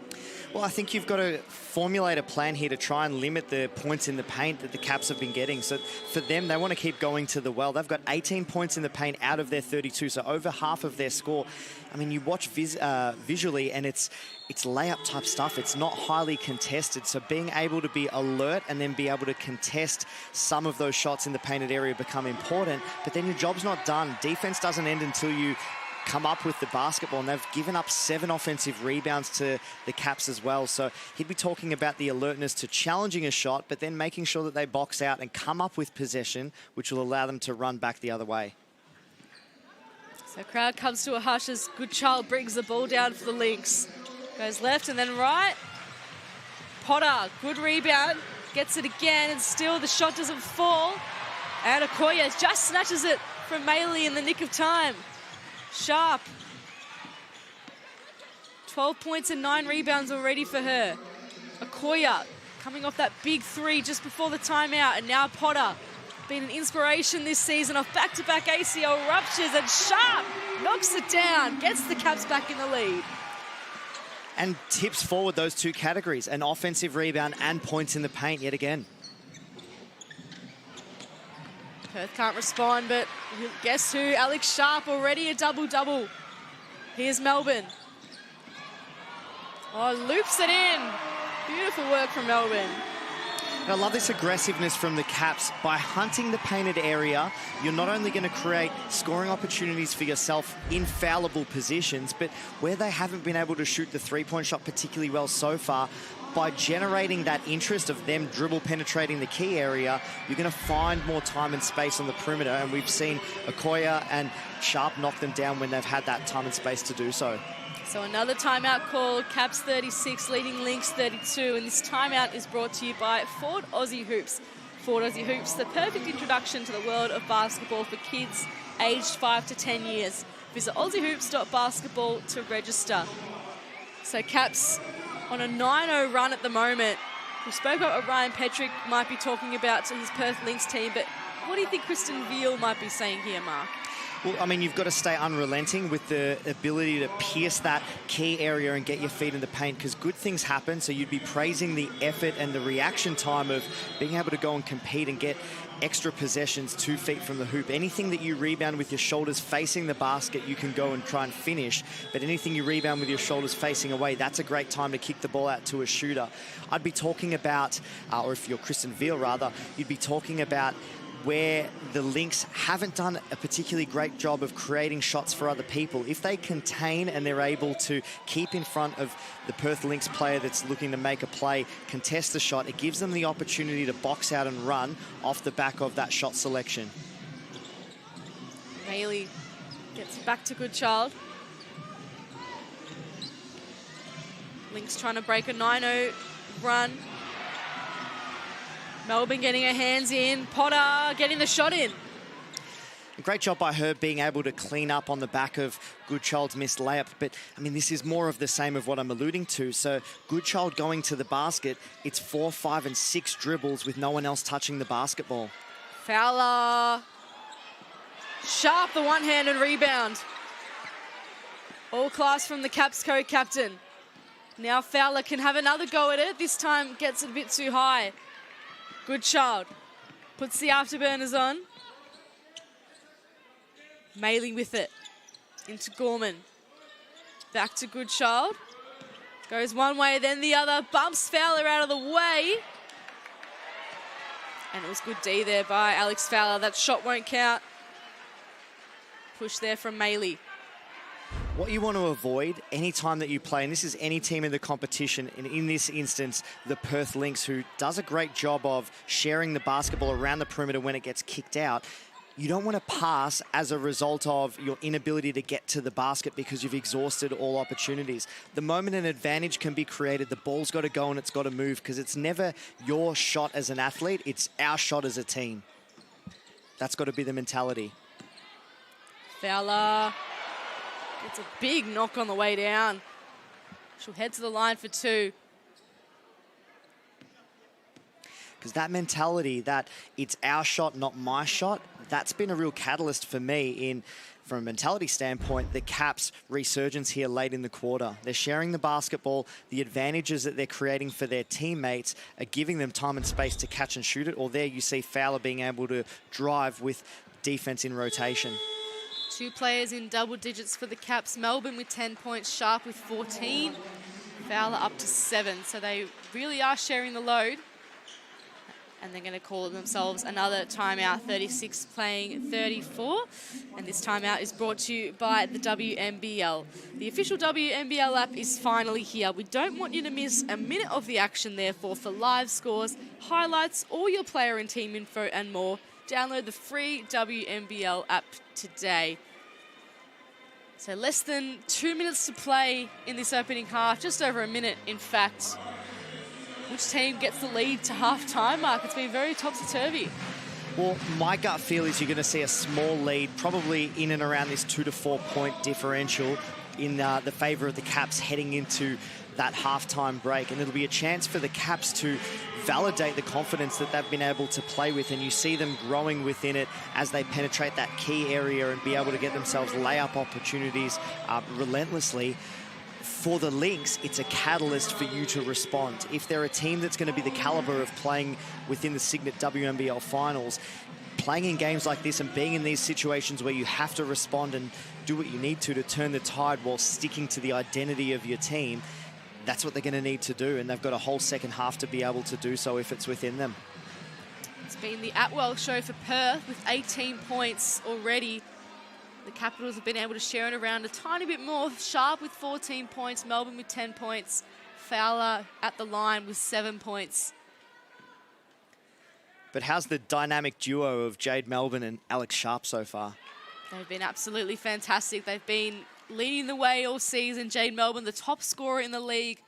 Well, I think you've got to formulate a plan here to try and limit the points in the paint that the Caps have been getting. So for them, they want to keep going to the well. They've got 18 points in the paint out of their 32, so over half of their score. I mean, you watch visually, and it's layup type stuff. It's not highly contested. So being able to be alert and then be able to contest some of those shots in the painted area become important. But then your job's not done. Defense doesn't end until you come up with the basketball, and they've given up 7 offensive rebounds to the Caps as well. So he'd be talking about the alertness to challenging a shot, but then making sure that they box out and come up with possession, which will allow them to run back the other way. So crowd comes to a hush as Goodchild brings the ball down for the Lynx. Goes left and then right. Potter, good rebound, gets it again, and still the shot doesn't fall. And Okoye just snatches it from Maley in the nick of time. Sharp. 12 points and 9 rebounds already for her. Okoye coming off that big 3 just before the timeout, and now Potter, been an inspiration this season off back-to-back ACL ruptures, and Sharp knocks it down, gets the Caps back in the lead. And tips forward those 2 categories, an offensive rebound and points in the paint yet again. Perth can't respond, but guess who? Alex Sharp, already a double-double. Here's Melbourne. Oh, loops it in. Beautiful work from Melbourne. And I love this aggressiveness from the Caps. By hunting the painted area, you're not only going to create scoring opportunities for yourself in foulable positions, but where they haven't been able to shoot the three-point shot particularly well so far, by generating that interest of them dribble penetrating the key area, you're going to find more time and space on the perimeter, and we've seen Okoye and Sharp knock them down when they've had that time and space to do so. So another timeout called, Caps 36, leading Lynx 32, and this timeout is brought to you by Ford Aussie Hoops. Ford Aussie Hoops, the perfect introduction to the world of basketball for kids aged 5 to 10 years. Visit aussiehoops.basketball to register. So Caps on a 9-0 run at the moment. We spoke about what Ryan Petrick might be talking about to his Perth Lynx team, but what do you think Kristen Veal might be saying here, Mark? Well, I mean, you've got to stay unrelenting with the ability to pierce that key area and get your feet in the paint, because good things happen. So you'd be praising the effort and the reaction time of being able to go and compete and get extra possessions 2 feet from the hoop. Anything that you rebound with your shoulders facing the basket, you can go and try and finish. But anything you rebound with your shoulders facing away, that's a great time to kick the ball out to a shooter. I'd be talking about, or if you're Kristen Veal rather, you'd be talking about where the Lynx haven't done a particularly great job of creating shots for other people. If they contain and they're able to keep in front of the Perth Lynx player that's looking to make a play, contest the shot, it gives them the opportunity to box out and run off the back of that shot selection. Maley gets back to Goodchild. Lynx trying to break a 9-0 run. Melbourne getting her hands in. Potter getting the shot in. A great job by her being able to clean up on the back of Goodchild's missed layup. But, I mean, this is more of the same of what I'm alluding to. So Goodchild going to the basket, it's 4, 5, and 6 dribbles with no one else touching the basketball. Fowler. Sharp, the one-handed rebound. All class from the Caps co-captain. Now Fowler can have another go at it. This time gets it a bit too high. Goodchild puts the afterburners on. Maley with it. Into Gorman. Back to Goodchild. Goes one way, then the other. Bumps Fowler out of the way. And it was good D there by Alex Fowler. That shot won't count. Push there from Maley. What you want to avoid any time that you play, and this is any team in the competition, and in this instance, the Perth Lynx, who does a great job of sharing the basketball around the perimeter when it gets kicked out. You don't want to pass as a result of your inability to get to the basket because you've exhausted all opportunities. The moment an advantage can be created, the ball's got to go and it's got to move, because it's never your shot as an athlete, it's our shot as a team. That's got to be the mentality. Fowler gets a big knock on the way down. She'll head to the line for two. Because that mentality that it's our shot, not my shot, that's been a real catalyst for me from a mentality standpoint, the Caps' resurgence here late in the quarter. They're sharing the basketball. The advantages that they're creating for their teammates are giving them time and space to catch and shoot it. Or there you see Fowler being able to drive with defense in rotation. Two players in double digits for the Caps. Melbourne with 10 points, Sharp with 14. Fowler up to 7. So they really are sharing the load. And they're going to call themselves another timeout, 36 playing 34. And this timeout is brought to you by the WNBL. The official WNBL app is finally here. We don't want you to miss a minute of the action, therefore, for live scores, highlights, all your player and team info and more. Download the free WNBL app today. So less than 2 minutes to play in this opening half, just over a minute, in fact. Which team gets the lead to half-time, Mark? It's been very topsy-turvy. Well, my gut feel is you're going to see a small lead, probably in and around this 2 to 4 point differential in the favour of the Caps heading into that halftime break. And it'll be a chance for the Caps to validate the confidence that they've been able to play with. And you see them growing within it as they penetrate that key area and be able to get themselves layup opportunities relentlessly. For the Lynx, it's a catalyst for you to respond. If they're a team that's going to be the caliber of playing within the Cygnett WNBL finals, playing in games like this and being in these situations where you have to respond and do what you need to turn the tide while sticking to the identity of your team, that's what they're going to need to do. And they've got a whole second half to be able to do so if it's within them. It's been the Atwell show for Perth with 18 points already. The Capitals have been able to share it around a tiny bit more. Sharp with 14 points, Melbourne with 10 points, Fowler at the line with 7 points. But how's the dynamic duo of Jade Melbourne and Alex Sharp so far? They've been absolutely fantastic. They've been leading the way all season. Jade Melbourne, the top scorer in the league.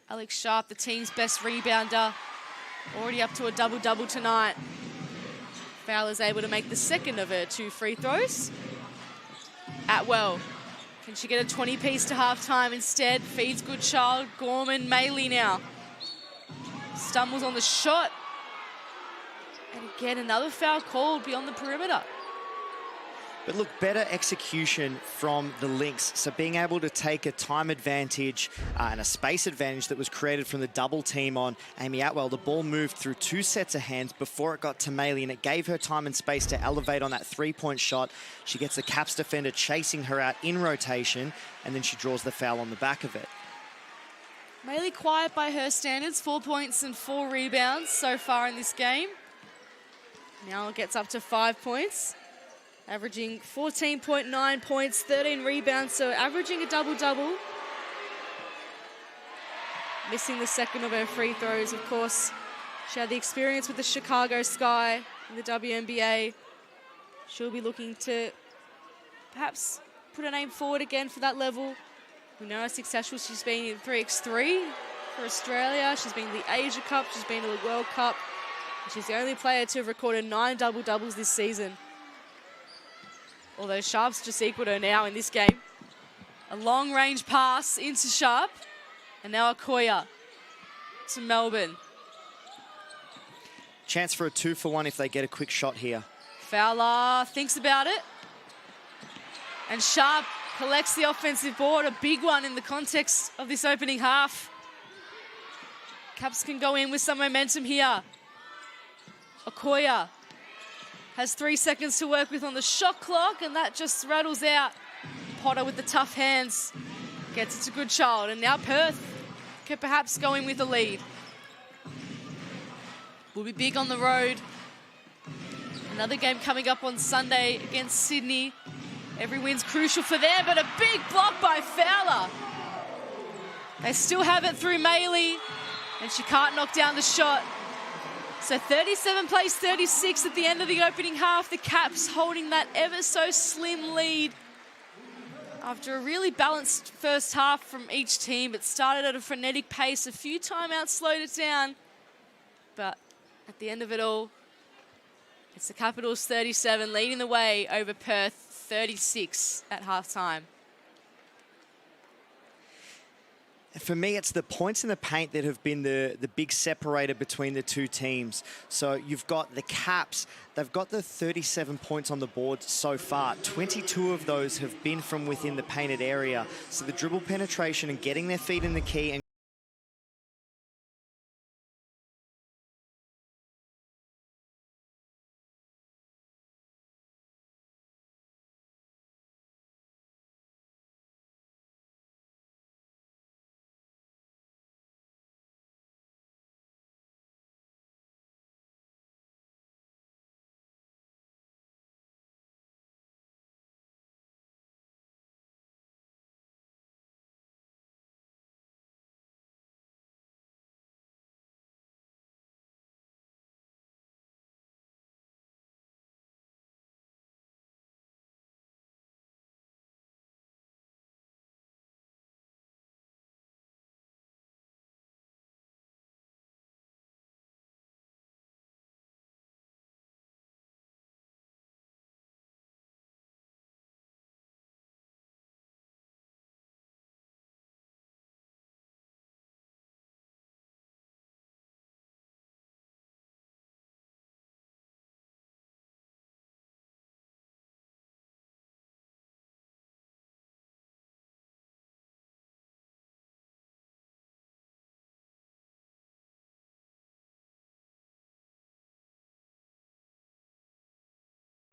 Alex Sharp, the team's best rebounder. Already up to a double-double tonight. Fowler's able to make the second of her 2 free throws. Atwell, can she get a 20-piece to halftime instead? Feeds Goodchild. Gorman, Maley now. Stumbles on the shot. And again, another foul called beyond the perimeter. But look, better execution from the Lynx. So being able to take a time advantage and a space advantage that was created from the double team on Amy Atwell. The ball moved through 2 sets of hands before it got to Maley, and it gave her time and space to elevate on that 3-point shot. She gets the Caps defender chasing her out in rotation, and then she draws the foul on the back of it. Maley quiet by her standards, 4 points and 4 rebounds so far in this game. Now it gets up to 5 points. Averaging 14.9 points, 13 rebounds, so averaging a double-double. Missing the second of her free throws, of course. She had the experience with the Chicago Sky in the WNBA. She'll be looking to perhaps put her name forward again for that level. We know how successful she's been in 3x3 for Australia. She's been to the Asia Cup, she's been to the World Cup. She's the only player to have recorded 9 double-doubles this season. Although Sharp's just equaled her now in this game. A long-range pass into Sharp. And now Okoye to Melbourne. Chance for a 2-for-1 if they get a quick shot here. Fowler thinks about it. And Sharp collects the offensive board, a big one in the context of this opening half. Caps can go in with some momentum here. Okoya has 3 seconds to work with on the shot clock, and that just rattles out. Potter with the tough hands gets it to Goodchild, and now Perth can perhaps go in with a lead. Will be big on the road. Another game coming up on Sunday against Sydney. Every win's crucial for them, but a big block by Fowler. They still have it through Maley, and she can't knock down the shot. So 37 plays 36 at the end of the opening half. The Caps holding that ever so slim lead. After a really balanced first half from each team, it started at a frenetic pace. A few timeouts slowed it down. But at the end of it all, it's the Capitals 37 leading the way over Perth 36 at halftime. For me, it's the points in the paint that have been the big separator between the two teams. So you've got the Caps. They've got the 37 points on the board so far. 22 of those have been from within the painted area. So the dribble penetration and getting their feet in the key and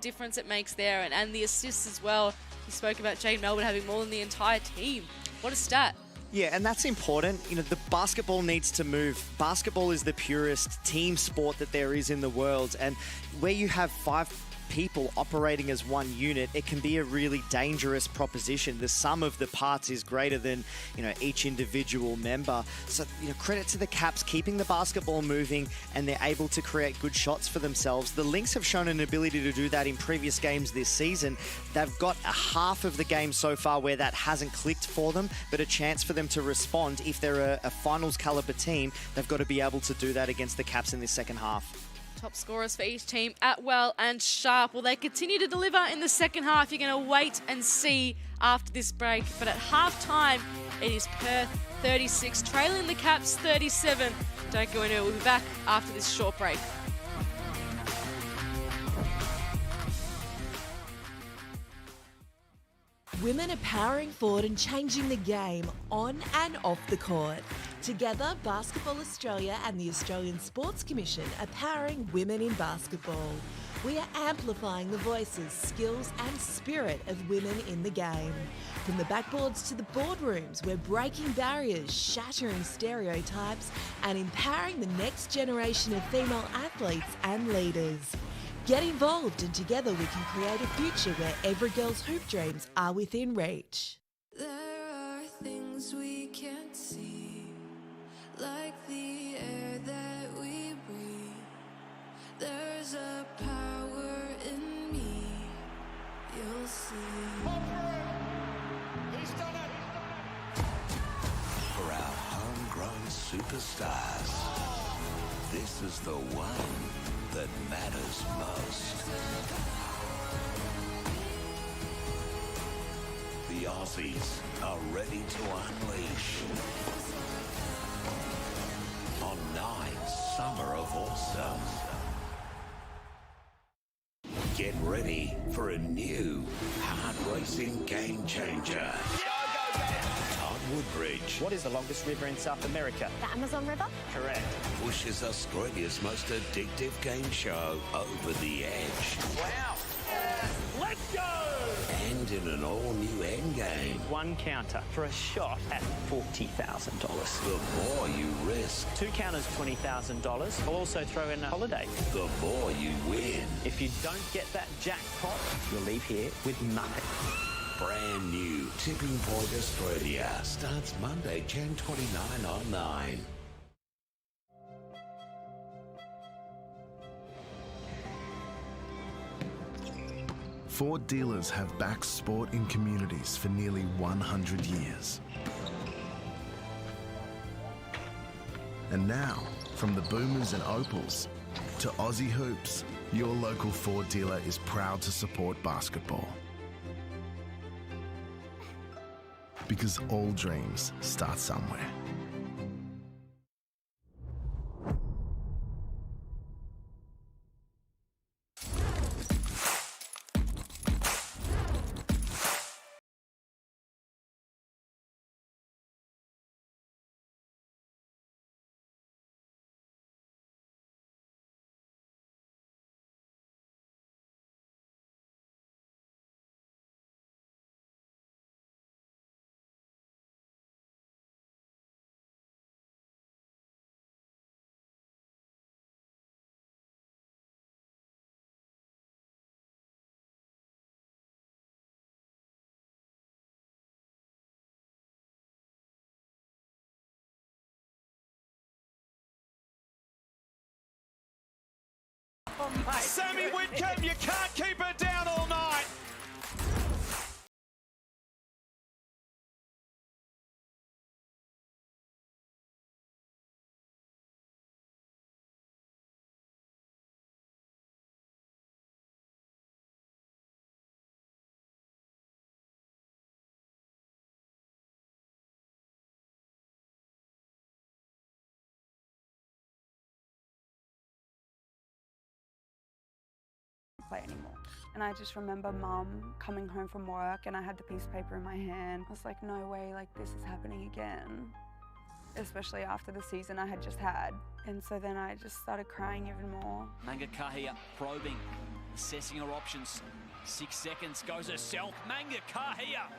difference it makes there, and the assists as well. You spoke about Jade Melbourne having more than the entire team. What a stat. yeah, and that's important. You know, the basketball needs to move. Basketball is the purest team sport that there is in the world, and where you have 5 people operating as one unit, it can be a really dangerous proposition. The sum of the parts is greater than, you know, each individual member. So, you know, credit to the Caps keeping the basketball moving, and they're able to create good shots for themselves. The Lynx have shown an ability to do that in previous games this season. They've got a half of the game so far where that hasn't clicked for them, but a chance for them to respond. If they're a finals caliber team, they've got to be able to do that against the Caps in this second half. Top scorers for each team, Atwell and Sharp. Will they continue to deliver in the second half? You're going to wait and see after this break. But at halftime, it is Perth 36, trailing the Caps 37. Don't go anywhere. We'll be back after this short break. Women are powering forward and changing the game on and off the court. Together, Basketball Australia and the Australian Sports Commission are powering women in basketball. We are amplifying the voices, skills and spirit of women in the game. From the backboards to the boardrooms, we're breaking barriers, shattering stereotypes and empowering the next generation of female athletes and leaders. Get involved, and together we can create a future where every girl's hoop dreams are within reach. There are things we can't see, like the air that we breathe. There's a power in me, you'll see. He's done it! For our homegrown superstars, this is the one that matters most. The Aussies are ready to unleash on 9 Summer of Awesome. Get ready for a new hard racing game changer. Todd Woodbridge What is the longest river in South America? The Amazon River? Correct. pushes Australia's most addictive game show over the edge. Wow. Let's go! And in an all-new endgame, One counter for a shot at $40,000. the more you risk, Two counters, $20,000. I'll also throw in a holiday. the more you win. If you don't get that jackpot, you'll leave here with nothing. Brand new Tipping Point Australia starts Monday, Jan 29 on 9. Ford dealers have backed sport in communities for nearly 100 years. And now, from the Boomers and Opals to Aussie Hoops, your local Ford dealer is proud to support basketball. Because all dreams start somewhere. Sammy Whitcomb, you can't keep her down all night. Play anymore. And I just remember Mum coming home from work and I had the piece of paper in my hand. I was like, no way, like this is happening again. Especially after the season I had just had. And so then I just started crying even more. Manga Kahia probing, assessing her options. 6 seconds, goes herself. Manga Kahia.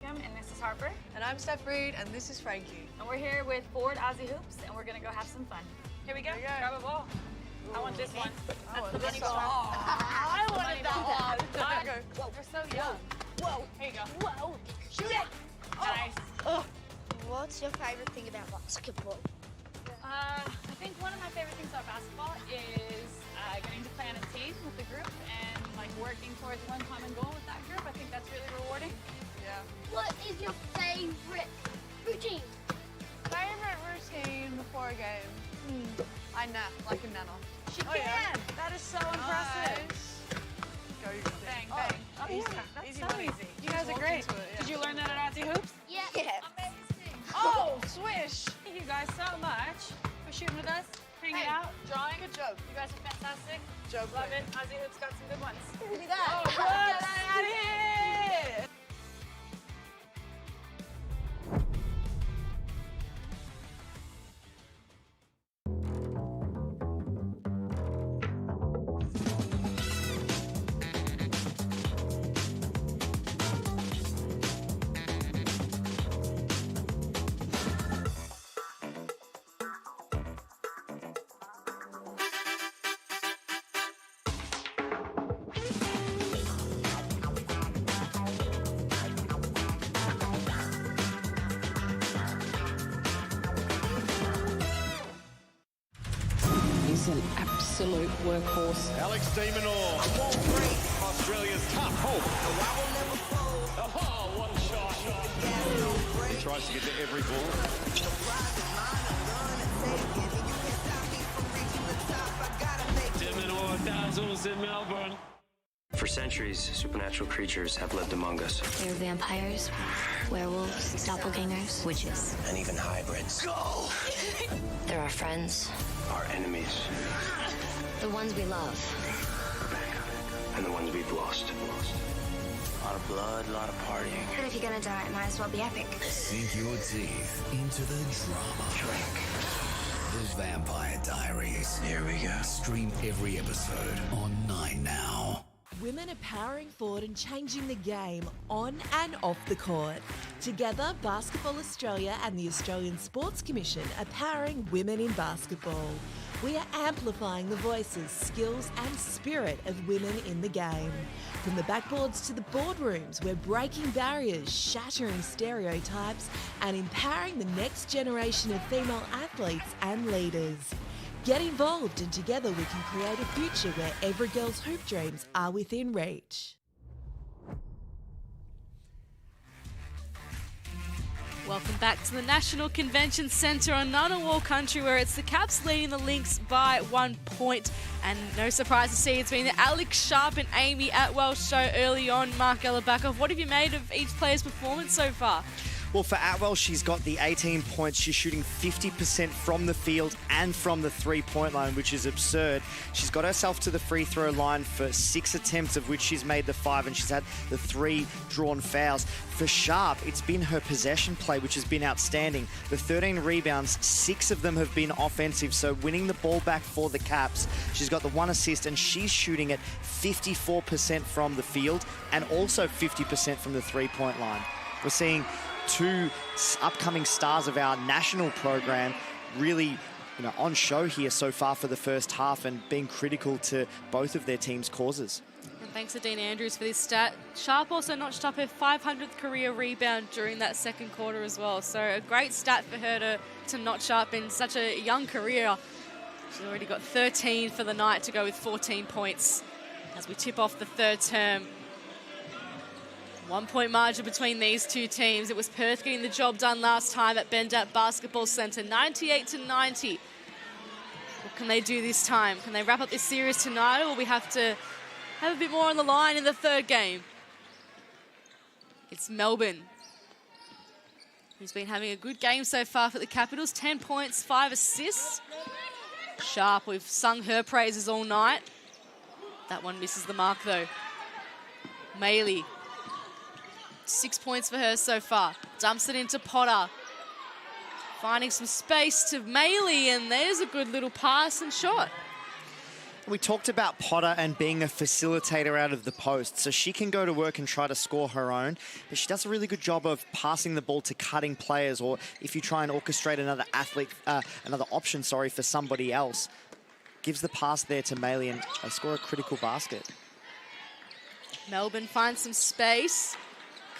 And this is Harper. And I'm Steph Reed, and this is Frankie. And we're here with Ford Aussie Hoops, and we're gonna go have some fun. Here we go. Grab a ball. I want this one. That's the money ball. I wanted that one. Alright, go. Whoa, you're so young. Whoa. Here you go. Whoa. Shoot it. Nice. What's your favorite thing about basketball? I think one of my favorite things about basketball is getting to play on a team with the group and like working towards one common goal with that group. I think that's really rewarding. Yeah. What is your favorite routine? Favorite routine before a game? I nap like a nana. She can. That is so impressive. Go bang, bang. Oh, Easy. yeah. That's Easy so money. easy. You guys are great. Did you learn that at Aussie Hoops? Yeah. Amazing. Oh, swish. Thank you guys so much for shooting with us, hanging out, drawing. Good job. You guys are fantastic. Job. Love it. Aussie Hoops got some good ones. Look at that. Oh, Get that out of here. absolute workhorse. Alex Demonor. Australia's tough hope. Oh, what a shot. He tries to get to every ball. Demonor dazzles in Melbourne. For centuries, supernatural creatures have lived among us. There are vampires, werewolves, doppelgangers, witches. And even hybrids. Go! There are friends. Our enemies. The ones we love. And the ones we've lost. A lot of blood, a lot of partying. But if you're gonna die, it might as well be epic. Sink your teeth into the drama. Drink. The Vampire Diaries. Here we go. Stream every episode on 9 now. Women are powering forward and changing the game on and off the court. Together, Basketball Australia and the Australian Sports Commission are powering women in basketball. We are amplifying the voices, skills and spirit of women in the game. From the backboards to the boardrooms, we're breaking barriers, shattering stereotypes and empowering the next generation of female athletes and leaders. Get involved and together we can create a future where every girl's hoop dreams are within reach. Welcome back to the National Convention Centre on Ngunnawal country, where it's the Caps leading the Lynx by 1 point. And no surprise to see it's been the Alex Sharp and Amy Atwell show early on. Mark Ellerbacker, what have you made of each player's performance so far? Well, for Atwell, she's got the 18 points. She's shooting 50% from the field and from the three-point line, which is absurd. She's got herself to the free throw line for 6 attempts, of which she's made the 5, and she's had the 3 drawn fouls. For Sharp, it's been her possession play, which has been outstanding. The 13 rebounds, 6 of them have been offensive, so winning the ball back for the Caps. She's got the 1 assist, and she's shooting at 54% from the field and also 50% from the three-point line. We're seeing 2 upcoming stars of our national program really on show here so far for the first half and being critical to both of their team's causes. And thanks to Dean Andrews for this stat. Sharp also notched up her 500th career rebound during that second quarter as well. So a great stat for her to notch up in such a young career. She's already got 13 for the night to go with 14 points as we tip off the third term. 1 point margin between these two teams. It was Perth getting the job done last time at Bendat Basketball Centre, 98-90. What can they do this time? Can they wrap up this series tonight, or we have to have a bit more on the line in the third game? It's Melbourne, who's been having a good game so far for the Capitals. 10 points, 5 assists. Sharp, we've sung her praises all night. That one misses the mark though. Maley. 6 points for her so far. Dumps it into Potter. Finding some space to Maley, and there's a good little pass and shot. We talked about Potter and being a facilitator out of the post, so she can go to work and try to score her own, but she does a really good job of passing the ball to cutting players, or if you try and orchestrate another option for somebody else. Gives the pass there to Maley, and they score a critical basket. Melbourne finds some space.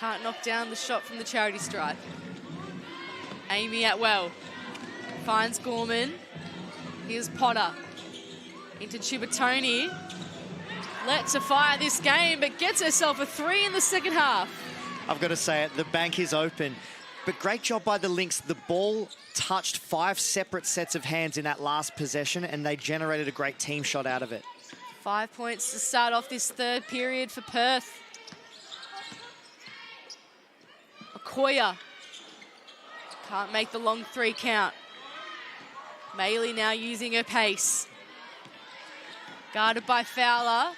Can't knock down the shot from the charity stripe. Amy Atwell finds Gorman. Here's Potter. Into Chibatoni. Let to fire this game, but gets herself a 3 in the second half. I've got to say it, the bank is open. But great job by the Lynx. The ball touched 5 separate sets of hands in that last possession, and they generated a great team shot out of it. 5 points to start off this third period for Perth. Okoye can't make the long 3 count. Maley now using her pace. Guarded by Fowler.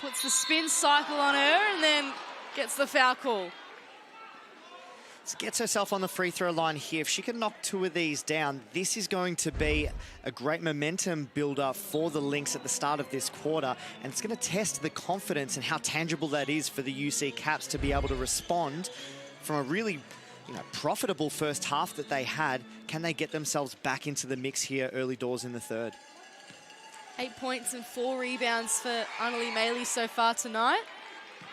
Puts the spin cycle on her and then gets the foul call. So gets herself on the free throw line here. If she can knock 2 of these down, this is going to be a great momentum builder for the Lynx at the start of this quarter. And it's going to test the confidence and how tangible that is for the UC Caps to be able to respond from a really profitable first half that they had. Can they get themselves back into the mix here early doors in the third? 8 points and 4 rebounds for Annalie Maley so far tonight.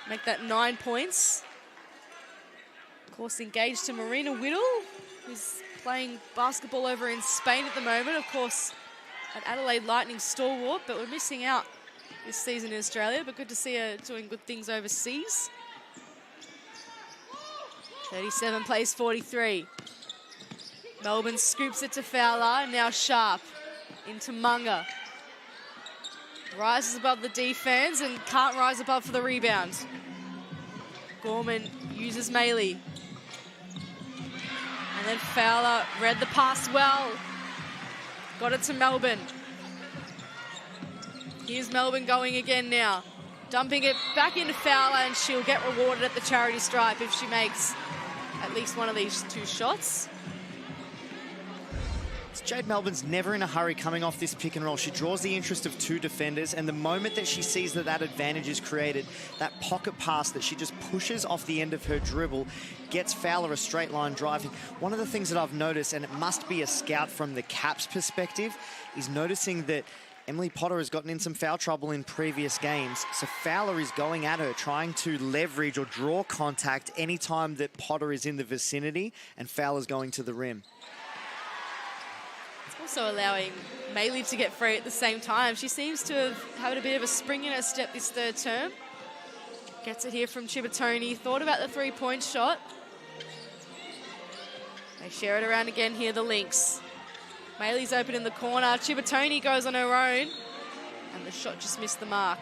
Make that 9 points. Of course, engaged to Marina Whittle, who's playing basketball over in Spain at the moment. Of course, an Adelaide Lightning stalwart, but we're missing out this season in Australia, but good to see her doing good things overseas. 37 plays 43. Melbourne scoops it to Fowler, now Sharp into Munga. Rises above the defense and can't rise above for the rebound. Gorman uses Maley. And then Fowler read the pass well. Got it to Melbourne. Here's Melbourne going again now. Dumping it back into Fowler, and she'll get rewarded at the charity stripe if she makes at least one of these two shots. Jade Melbourne's never in a hurry coming off this pick and roll. She draws the interest of two defenders, and the moment that she sees that that advantage is created, that pocket pass that she just pushes off the end of her dribble gets Fowler a straight line driving. One of the things that I've noticed, and it must be a scout from the Caps perspective, is noticing that Emily Potter has gotten in some foul trouble in previous games, so Fowler is going at her, trying to leverage or draw contact anytime that Potter is in the vicinity, and Fowler's going to the rim. Also allowing Maley to get free at the same time. She seems to have had a bit of a spring in her step this third term. Gets it here from Chibatoni. Thought about the three-point shot. They share it around again here, the Lynx. Maley's open in the corner. Chibatoni goes on her own. And the shot just missed the mark.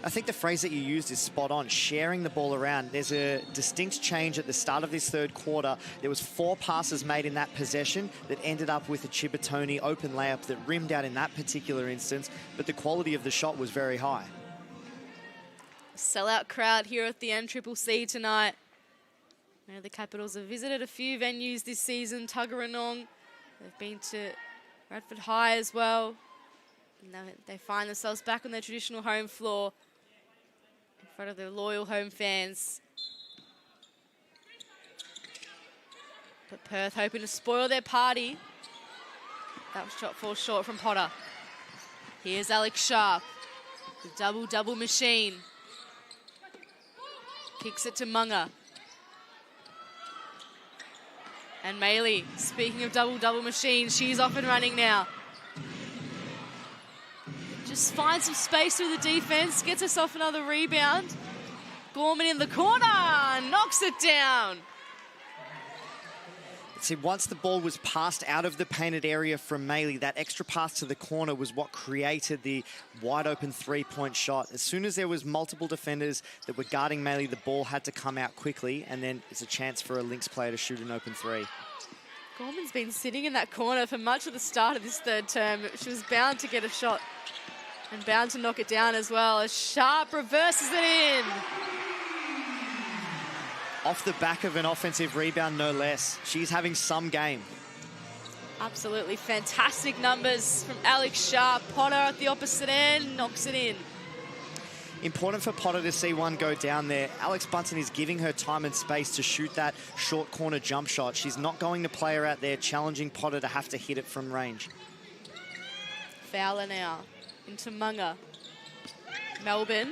I think the phrase that you used is spot on, sharing the ball around. There's a distinct change at the start of this third quarter. There was 4 passes made in that possession that ended up with a Chibatoni open layup that rimmed out in that particular instance, but the quality of the shot was very high. Sellout crowd here at the NCCC tonight. Now the Capitals have visited a few venues this season, Tuggeranong. They've been to Radford High as well. And now they find themselves back on their traditional home floor in front of their loyal home fans. But Perth hoping to spoil their party. That shot falls short from Potter. Here's Alex Sharp, the double-double machine. Kicks it to Munga. And Maley, speaking of double-double machine, she's off and running now. Just finds some space through the defense, gets herself another rebound. Gorman in the corner, knocks it down. See, once the ball was passed out of the painted area from Maley, that extra pass to the corner was what created the wide open three-point shot. As soon as there was multiple defenders that were guarding Maley, the ball had to come out quickly, and then it's a chance for a Lynx player to shoot an open three. Gorman's been sitting in that corner for much of the start of this third term. She was bound to get a shot and bound to knock it down as well, as Sharp reverses it in. Off the back of an offensive rebound, no less. She's having some game. Absolutely fantastic numbers from Alex Sharp. Potter at the opposite end, knocks it in. Important for Potter to see one go down there. Alex Bunton is giving her time and space to shoot that short corner jump shot. She's not going to play her out there, challenging Potter to have to hit it from range. Fowler now into Munga. Melbourne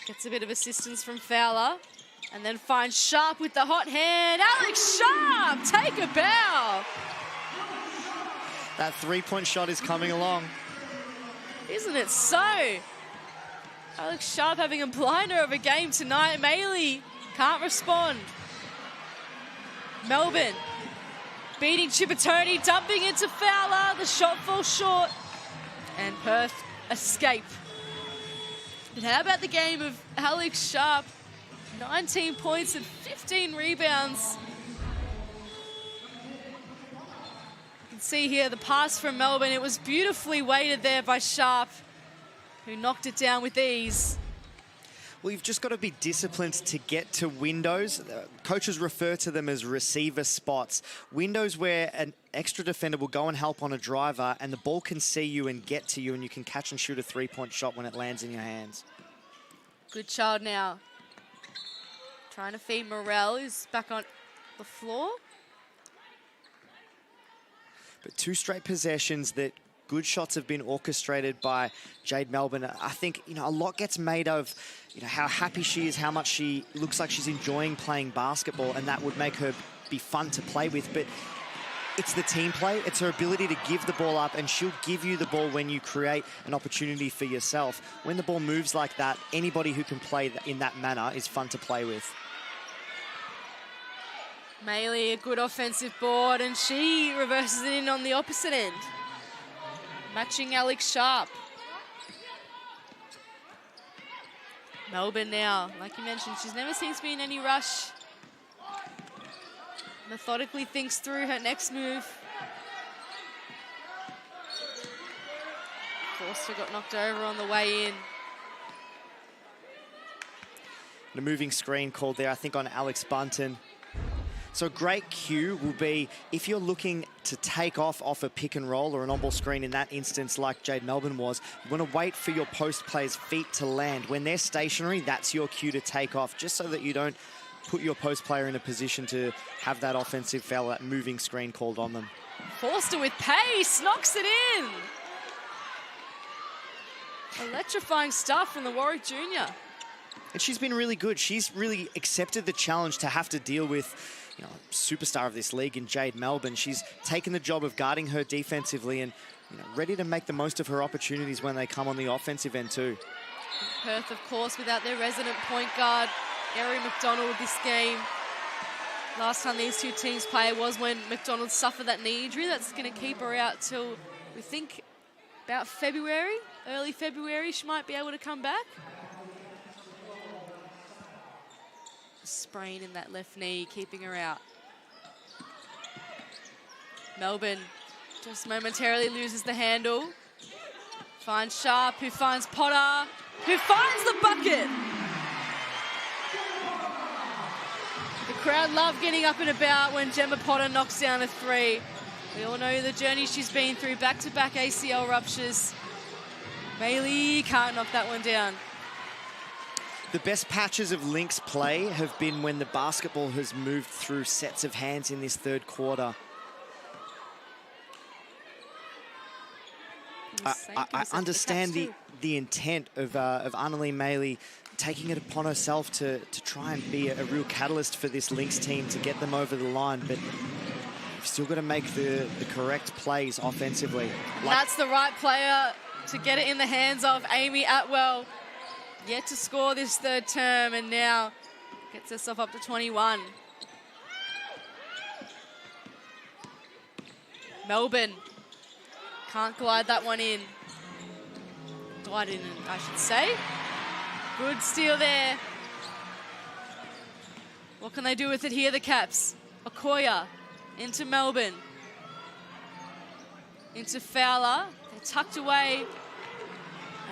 gets a bit of assistance from Fowler and then finds Sharp with the hot hand. Alex Sharp, take a bow. That three-point shot is coming along. Isn't it so? Alex Sharp having a blinder of a game tonight. Maley can't respond. Melbourne beating Chibatoni, dumping into Fowler. The shot falls short. And Perth escape. But how about the game of Alex Sharp? 19 points and 15 rebounds. You can see here the pass from Melbourne. It was beautifully weighted there by Sharp, who knocked it down with ease. Well, you've just got to be disciplined to get to windows. Coaches refer to them as receiver spots. Windows where an extra defender will go and help on a driver and the ball can see you and get to you and you can catch and shoot a three-point shot when it lands in your hands. Good child now. Trying to feed Morel, who's back on the floor. But 2 straight possessions that good shots have been orchestrated by Jade Melbourne. I think, a lot gets made of, how happy she is, how much she looks like she's enjoying playing basketball, and that would make her be fun to play with. But it's the team play. It's her ability to give the ball up, and she'll give you the ball when you create an opportunity for yourself. When the ball moves like that, anybody who can play in that manner is fun to play with. Maylee, a good offensive board, and she reverses it in on the opposite end. Matching Alex Sharp. Melbourne now, like you mentioned, she's never seems to be in any rush. Methodically thinks through her next move. Forster got knocked over on the way in. The moving screen called there, I think, on Alex Bunton. So a great cue will be if you're looking to take off a pick and roll or an on-ball screen in that instance like Jade Melbourne was, you want to wait for your post players' feet to land. When they're stationary, that's your cue to take off, just so that you don't put your post player in a position to have that offensive foul, that moving screen called on them. Forster with pace, knocks it in. Electrifying stuff from the Warwick Junior. And she's been really good. She's really accepted the challenge to have to deal with, you know, superstar of this league in Jade Melbourne. She's taken the job of guarding her defensively and, you know, ready to make the most of her opportunities when they come on the offensive end too. Perth, of course, without their resident point guard, Erin McDonald, this game. Last time these two teams played was when McDonald suffered that knee injury. That's going to keep her out till, we think, about February, early February. She might be able to come back. Sprain in that left knee, keeping her out. Melbourne just momentarily loses the handle. Finds Sharp, who finds Potter, who finds the bucket. The crowd love getting up and about when Gemma Potter knocks down a three. We all know the journey she's been through, back-to-back ACL ruptures. Maylee can't knock that one down. The best patches of Lynx play have been when the basketball has moved through sets of hands in this third quarter. I understand the intent of Annalie Maylee taking it upon herself to try and be a real catalyst for this Lynx team to get them over the line, but you've still got to make the correct plays offensively. That's the right player to get it in the hands of Amy Atwell. Yet to score this third term, and now gets herself up to 21. Melbourne can't glide that one in. Glide in, I should say. Good steal there. What can they do with it here, the Caps? Okoya into Melbourne. Into Fowler. They're tucked away.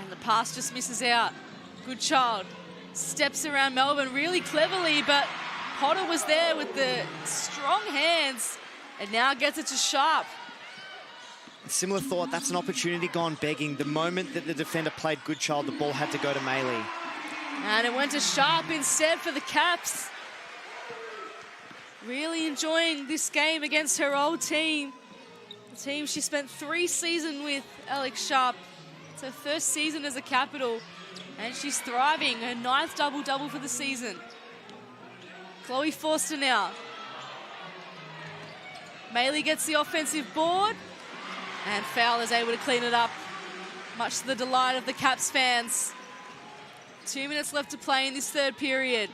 And the pass just misses out. Good child. Steps around Melbourne really cleverly, but Potter was there with the strong hands and now gets it to Sharp. Similar thought, that's an opportunity gone begging. The moment that the defender played good child, the ball had to go to Maylee. And it went to Sharp instead for the Caps. Really enjoying this game against her old team. The team she spent 3 seasons with, Alex Sharp. It's her first season as a Capital. And she's thriving, her 9th double-double for the season. Chloe Forster now. Maylee gets the offensive board. And Fowler's able to clean it up, much to the delight of the Caps fans. 2 minutes left to play in this third period.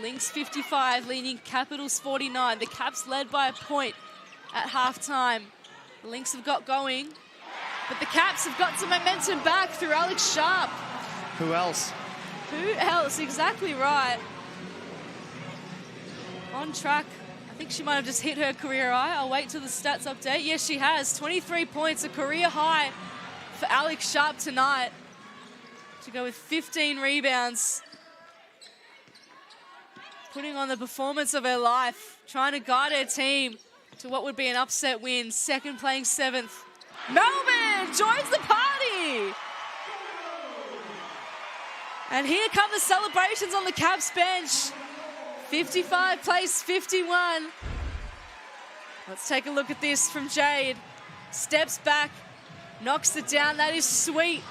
Lynx 55, leading Capitals 49. The Caps led by a point at halftime. The Lynx have got going, but the Caps have got some momentum back through Alex Sharp. Who else? Who else? Exactly right. On track. I think she might have just hit her career high. I'll wait till the stats update. Yes, she has. 23 points, a career high for Alex Sharp tonight. To go with 15 rebounds. Putting on the performance of her life. Trying to guide her team to what would be an upset win. Second playing 7th. Melbourne joins the party. And here come the celebrations on the Caps bench. 55 plays 51. Let's take a look at this from Jade. Steps back, knocks it down. That is sweet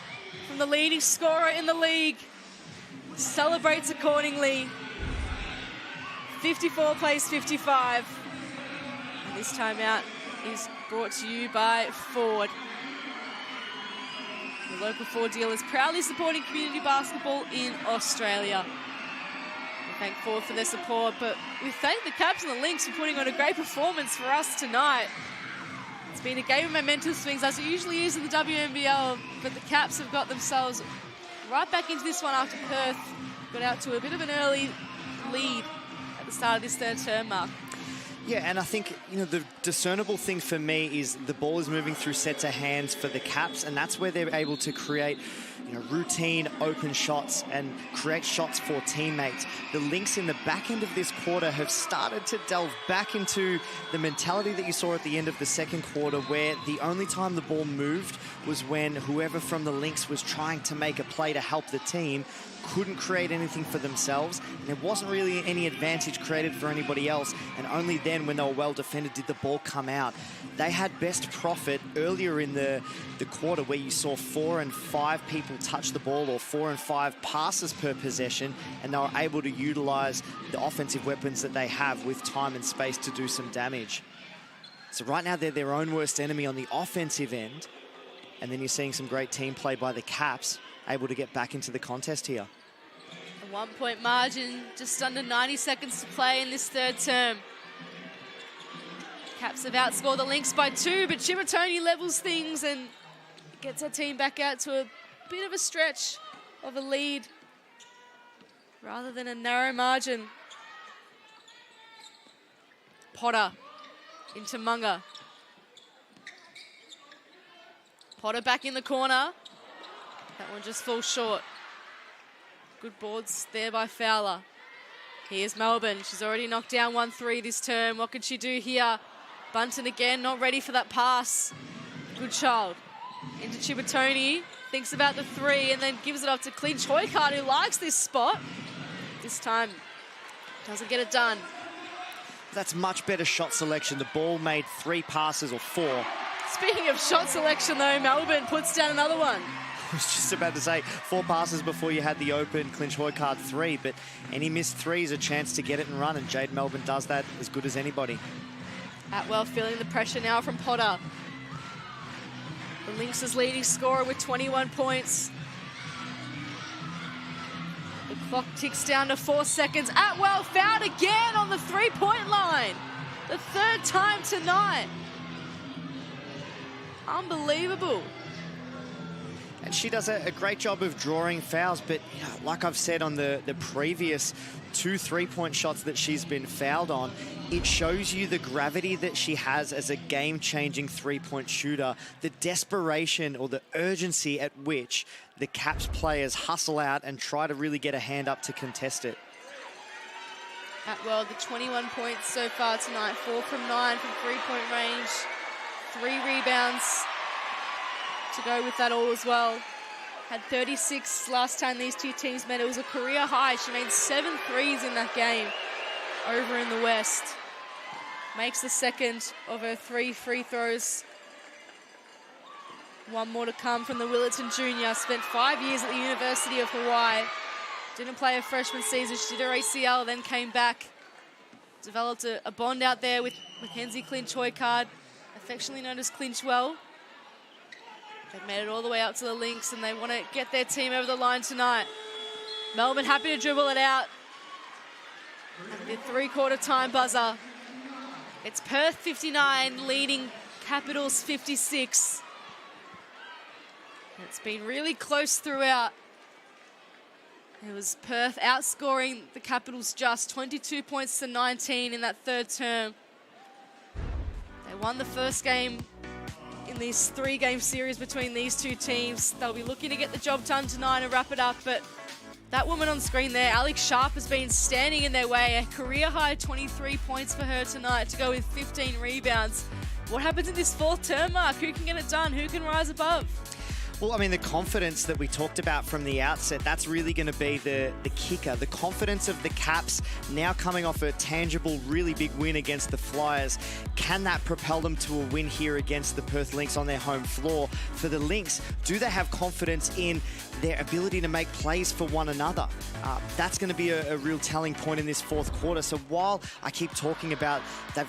from the leading scorer in the league. Celebrates accordingly. 54 plays 55. And this time out is brought to you by Ford. The local Ford dealers proudly supporting community basketball in Australia. We thank Ford for their support, but we thank the Caps and the Lynx for putting on a great performance for us tonight. It's been a game of momentum swings, as it usually is in the WNBL, but the Caps have got themselves right back into this one after Perth got out to a bit of an early lead at the start of this third term, Mark. Yeah, and I think, the discernible thing for me is the ball is moving through sets of hands for the Caps, and that's where they're able to create, routine open shots and create shots for teammates. The Lynx in the back end of this quarter have started to delve back into the mentality that you saw at the end of the second quarter, where the only time the ball moved was when whoever from the Lynx was trying to make a play to help the team couldn't create anything for themselves, and there wasn't really any advantage created for anybody else, and only then, when they were well defended, did the ball come out. They had best profit earlier in the quarter, where you saw 4 and 5 people touch the ball, or 4 and 5 passes per possession, and they were able to utilize the offensive weapons that they have with time and space to do some damage. So right now they're their own worst enemy on the offensive end, and then you're seeing some great team play by the Caps, able to get back into the contest here. A 1-point margin, just under 90 seconds to play in this third term. Caps have outscored the Lynx by 2, but Chimatoni levels things and gets our team back out to a bit of a stretch of a lead rather than a narrow margin. Potter into Munga. Potter back in the corner. That one just falls short. Good boards there by Fowler. Here's Melbourne. She's already knocked down 1-3 this term. What could she do here? Bunton again, not ready for that pass. Good child. Into Chimatoni. Thinks about the 3 and then gives it off to Clinch Hoycard, who likes this spot. This time, doesn't get it done. That's much better shot selection. The ball made 3 passes, or 4. Speaking of shot selection, though, Melbourne puts down another one. I was just about to say 4 passes before you had the open Clinch Hoycard 3, but any missed 3 is a chance to get it and run, and Jade Melbourne does that as good as anybody. Atwell feeling the pressure now from Potter. The Lynx's leading scorer with 21 points. The clock ticks down to 4 seconds. Atwell fouled again on the 3-point line. The 3rd time tonight. Unbelievable. And she does a great job of drawing fouls, but like I've said on the previous 2 3-point shots that she's been fouled on, it shows you the gravity that she has as a game-changing 3-point shooter, the desperation or the urgency at which the Caps players hustle out and try to really get a hand up to contest it. Atwell, the 21 points so far tonight, 4 from 9 from 3-point range, 3 rebounds to go with that all as well. Had 36 last time these two teams met. It was a career high. She made 7 threes in that game over in the West. Makes the second of her 3 free throws. 1 more to come from the Willerton Junior. Spent 5 years at the University of Hawaii. Didn't play her freshman season. She did her ACL, then came back. Developed a bond out there with Mackenzie Clinch Hoycard, affectionately known as Clinchwell. They've made it all the way up to the Lynx, and they want to get their team over the line tonight. Melbourne happy to dribble it out. And the 3-quarter time buzzer. It's Perth 59 leading Capitals 56. It's been really close throughout. It was Perth outscoring the Capitals just 22 points to 19 in that 3rd term. They won the first game in this 3-game series between these two teams. They'll be looking to get the job done tonight and wrap it up, but that woman on screen there, Alex Sharp, has been standing in their way. A career-high 23 points for her tonight to go with 15 rebounds. What happens in this 4th term, Mark? Who can get it done? Who can rise above? Well, I mean, the confidence that we talked about from the outset, that's really going to be the kicker. The confidence of the Caps now coming off a tangible, really big win against the Flyers. Can that propel them to a win here against the Perth Lynx on their home floor? For the Lynx, do they have confidence in their ability to make plays for one another? That's going to be a real telling point in this 4th quarter. So while I keep talking about they've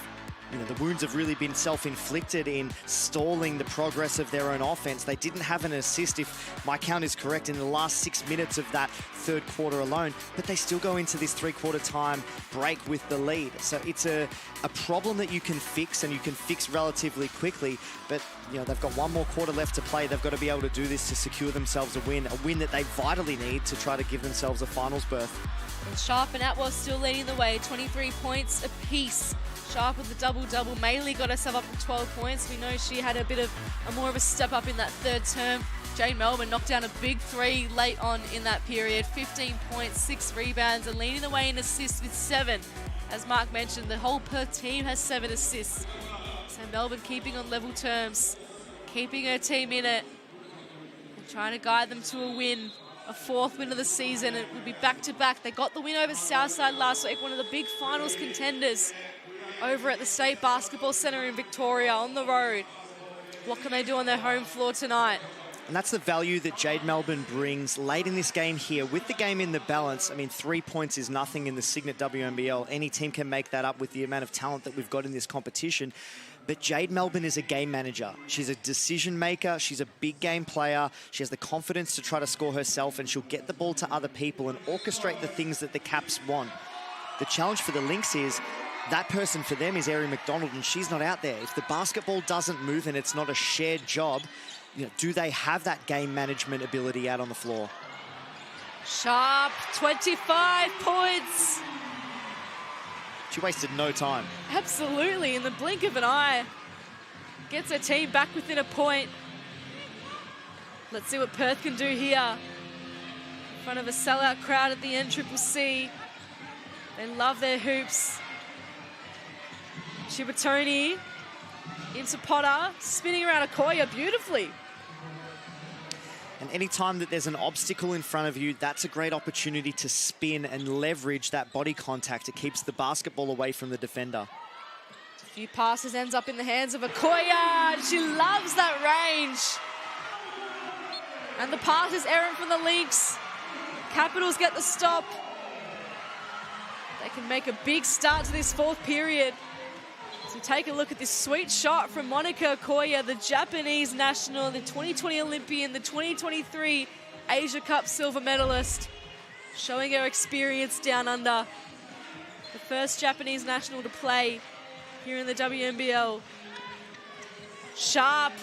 You know, the wounds have really been self-inflicted in stalling the progress of their own offense. They didn't have an assist, if my count is correct, in the last 6 minutes of that third quarter alone, but they still go into this three-quarter time break with the lead. So it's a problem that you can fix, and you can fix relatively quickly, but you know, they've got one more quarter left to play. They've got to be able to do this to secure themselves a win that they vitally need to try to give themselves a finals berth. And Sharp and Atwell still leading the way, 23 points apiece. Sharp with the double-double. Maylee got herself up to 12 points. We know she had a bit of more of a step up in that third term. Jade Melbourne knocked down a big three late on in that period. 15 points, 6 rebounds, and leading the way in assists with 7. As Mark mentioned, the whole Perth team has 7 assists. So Melbourne keeping on level terms, keeping her team in it, and trying to guide them to a win. A 4th win of the season. It will be back-to-back. They got the win over Southside last week, one of the big finals contenders over at the State Basketball Centre in Victoria on the road. What can they do on their home floor tonight? And that's the value that Jade Melbourne brings late in this game here. With the game in the balance, I mean, 3 points is nothing in the Cygnett WNBL. Any team can make that up with the amount of talent that we've got in this competition. But Jade Melbourne is a game manager. She's a decision maker. She's a big game player. She has the confidence to try to score herself, and she'll get the ball to other people and orchestrate the things that the Caps want. The challenge for the Lynx is that person for them is Erin McDonald, and she's not out there. If the basketball doesn't move and it's not a shared job, you know, do they have that game management ability out on the floor? Sharp, 25 points. She wasted no time. Absolutely, in the blink of an eye. Gets her team back within a point. Let's see what Perth can do here. In front of a sellout crowd at the NCCC. They love their hoops. Chibatoni into Potter, spinning around Okoye beautifully. And any time that there's an obstacle in front of you, that's a great opportunity to spin and leverage that body contact. It keeps the basketball away from the defender. A few passes ends up in the hands of Okoye. She loves that range. And the pass is Erin from the Lynx. Capitals get the stop. They can make a big start to this 4th period. So take a look at this sweet shot from Monica Okoye, the Japanese national, the 2020 Olympian, the 2023 Asia Cup silver medalist, showing her experience down under. The first Japanese national to play here in the WNBL. Sharp.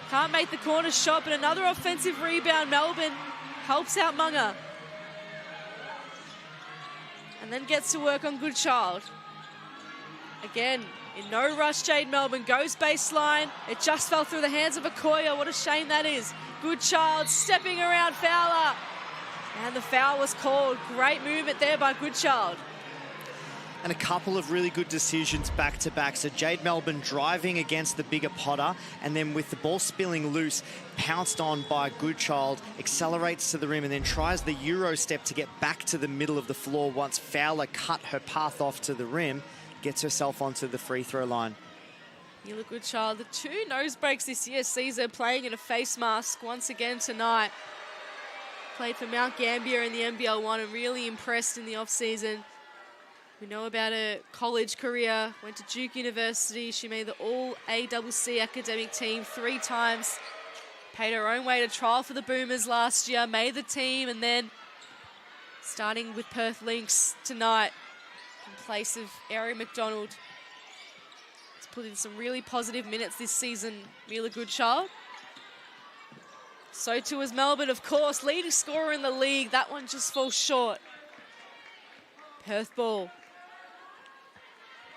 Can't make the corner shot, but another offensive rebound. Melbourne helps out Munga. And then gets to work on Goodchild. Again, in no rush, Jade Melbourne goes baseline. It just fell through the hands of Okoye. What a shame that is. Goodchild stepping around Fowler. And the foul was called. Great movement there by Goodchild. And a couple of really good decisions back-to-back. So Jade Melbourne driving against the bigger Potter, and then with the ball spilling loose, pounced on by Goodchild, accelerates to the rim, and then tries the Euro step to get back to the middle of the floor once Fowler cut her path off to the rim. Gets herself onto the free throw line. Mila Goodchild, the 2 nose breaks this year, sees her playing in a face mask once again tonight. Played for Mount Gambier in the NBL1 and really impressed in the off-season. We know about her college career, went to Duke University. She made the All-ACC academic team 3 times. Paid her own way to trial for the Boomers last year, made the team, and then starting with Perth Lynx tonight, in place of Erin McDonald. It's put in some really positive minutes this season, Mila Goodchild. So too is Melbourne, of course, leading scorer in the league. That one just falls short. Perth ball.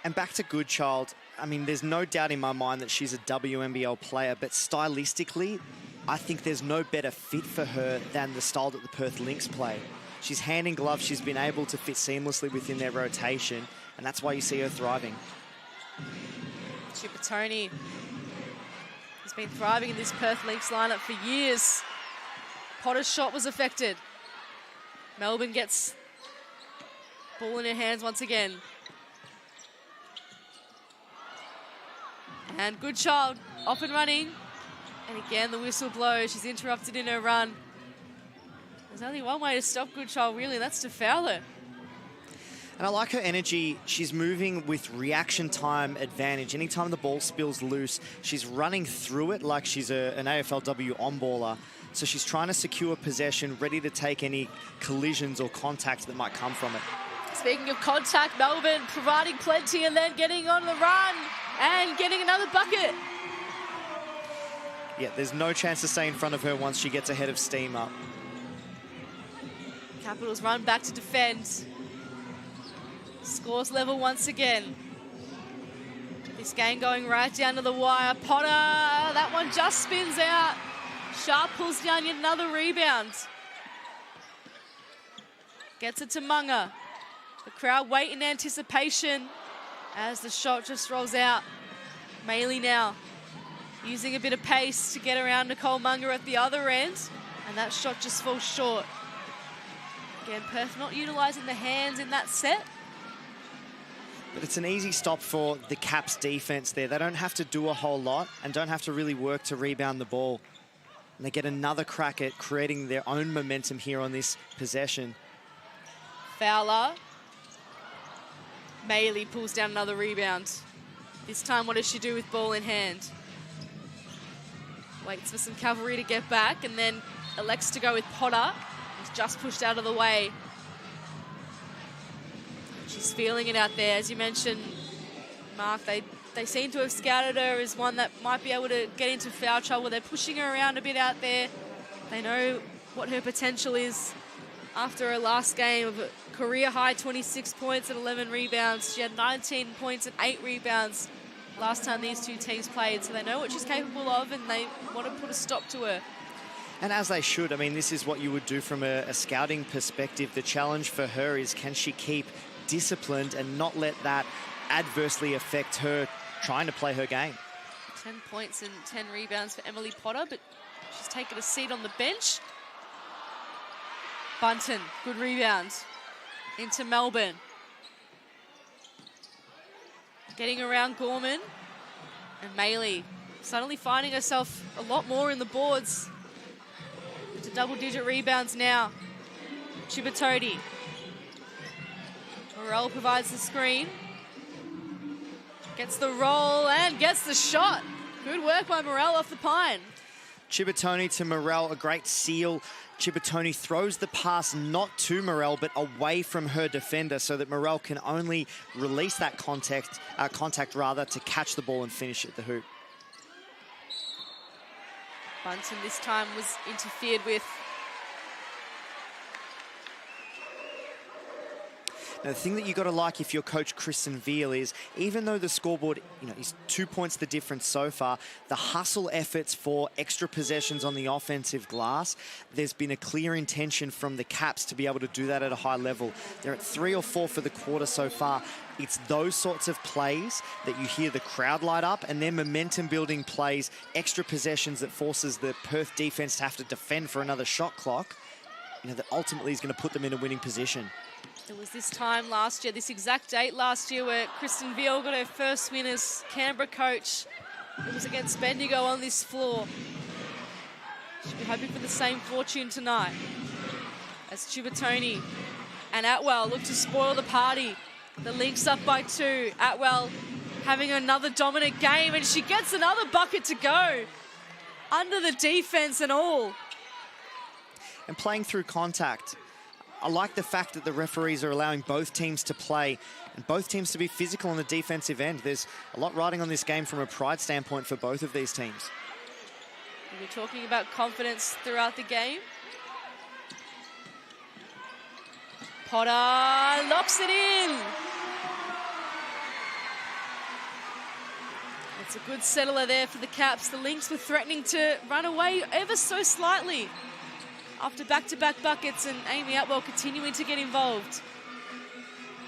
And back to Goodchild. I mean, there's no doubt in my mind that she's a WNBL player, but stylistically, I think there's no better fit for her than the style that the Perth Lynx play. She's hand in glove. She's been able to fit seamlessly within their rotation, and that's why you see her thriving. Chibatoni has been thriving in this Perth Lynx lineup for years. Potter's shot was affected. Melbourne gets ball in her hands once again. And Goodchild off and running. And again, the whistle blows. She's interrupted in her run. There's only one way to stop Goodchild, really, and that's to foul her. And I like her energy. She's moving with reaction time advantage. Anytime the ball spills loose, she's running through it like she's an AFLW on-baller. So she's trying to secure possession, ready to take any collisions or contact that might come from it. Speaking of contact, Melbourne providing plenty and then getting on the run and getting another bucket. Yeah, there's no chance to stay in front of her once she gets ahead of steam up. Capitals run back to defend. Scores level once again. This game going right down to the wire. Potter, that one just spins out. Sharp pulls down yet another rebound. Gets it to Munga. The crowd wait in anticipation as the shot just rolls out. Maley now using a bit of pace to get around Nicole Munga at the other end. And that shot just falls short. Again, Perth not utilising the hands in that set. But it's an easy stop for the Caps defense there. They don't have to do a whole lot and don't have to really work to rebound the ball. And they get another crack at creating their own momentum here on this possession. Fowler. Maley pulls down another rebound. This time, what does she do with ball in hand? Waits for some cavalry to get back and then elects to go with Potter. He's just pushed out of the way. She's feeling it out there. As you mentioned, Mark, they seem to have scouted her as one that might be able to get into foul trouble. They're pushing her around a bit out there. They know what her potential is after her last game of a career-high 26 points and 11 rebounds. She had 19 points and 8 rebounds last time these two teams played. So they know what she's capable of and they want to put a stop to her. And as they should. I mean, this is what you would do from a scouting perspective. The challenge for her is, can she keep disciplined and not let that adversely affect her trying to play her game? 10 points and 10 rebounds for Emily Potter, but she's taken a seat on the bench. Bunton, good rebound into Melbourne. Getting around Gorman. And Maley suddenly finding herself a lot more in the boards. Into double-digit rebounds now. Chibatoti. Morel provides the screen. Gets the roll and gets the shot. Good work by Morel off the pine. Chibatoni to Morel, a great seal. Chibatoni throws the pass not to Morel, but away from her defender so that Morel can only release that contact to catch the ball and finish at the hoop. Bunton this time was interfered with. Now, the thing that you got to like if you're Coach Kristen Veal is, even though the scoreboard, is 2 points the difference so far, the hustle efforts for extra possessions on the offensive glass, there's been a clear intention from the Caps to be able to do that at a high level. They're at 3 or 4 for the quarter so far. It's those sorts of plays that you hear the crowd light up, and then momentum-building plays, extra possessions that forces the Perth defense to have to defend for another shot clock, that ultimately is going to put them in a winning position. There was this time last year, this exact date last year, where Kristen Veal got her first win as Canberra coach. It was against Bendigo on this floor. She'll be hoping for the same fortune tonight. As Chibatoni and Atwell look to spoil the party. The Lynx up by 2. Atwell having another dominant game, and she gets another bucket to go. Under the defense and all. And playing through contact. I like the fact that the referees are allowing both teams to play and both teams to be physical on the defensive end. There's a lot riding on this game from a pride standpoint for both of these teams. We're talking about confidence throughout the game. Potter locks it in. It's a good settler there for the Caps. The Lynx were threatening to run away ever so slightly after back-to-back buckets, and Amy Atwell continuing to get involved.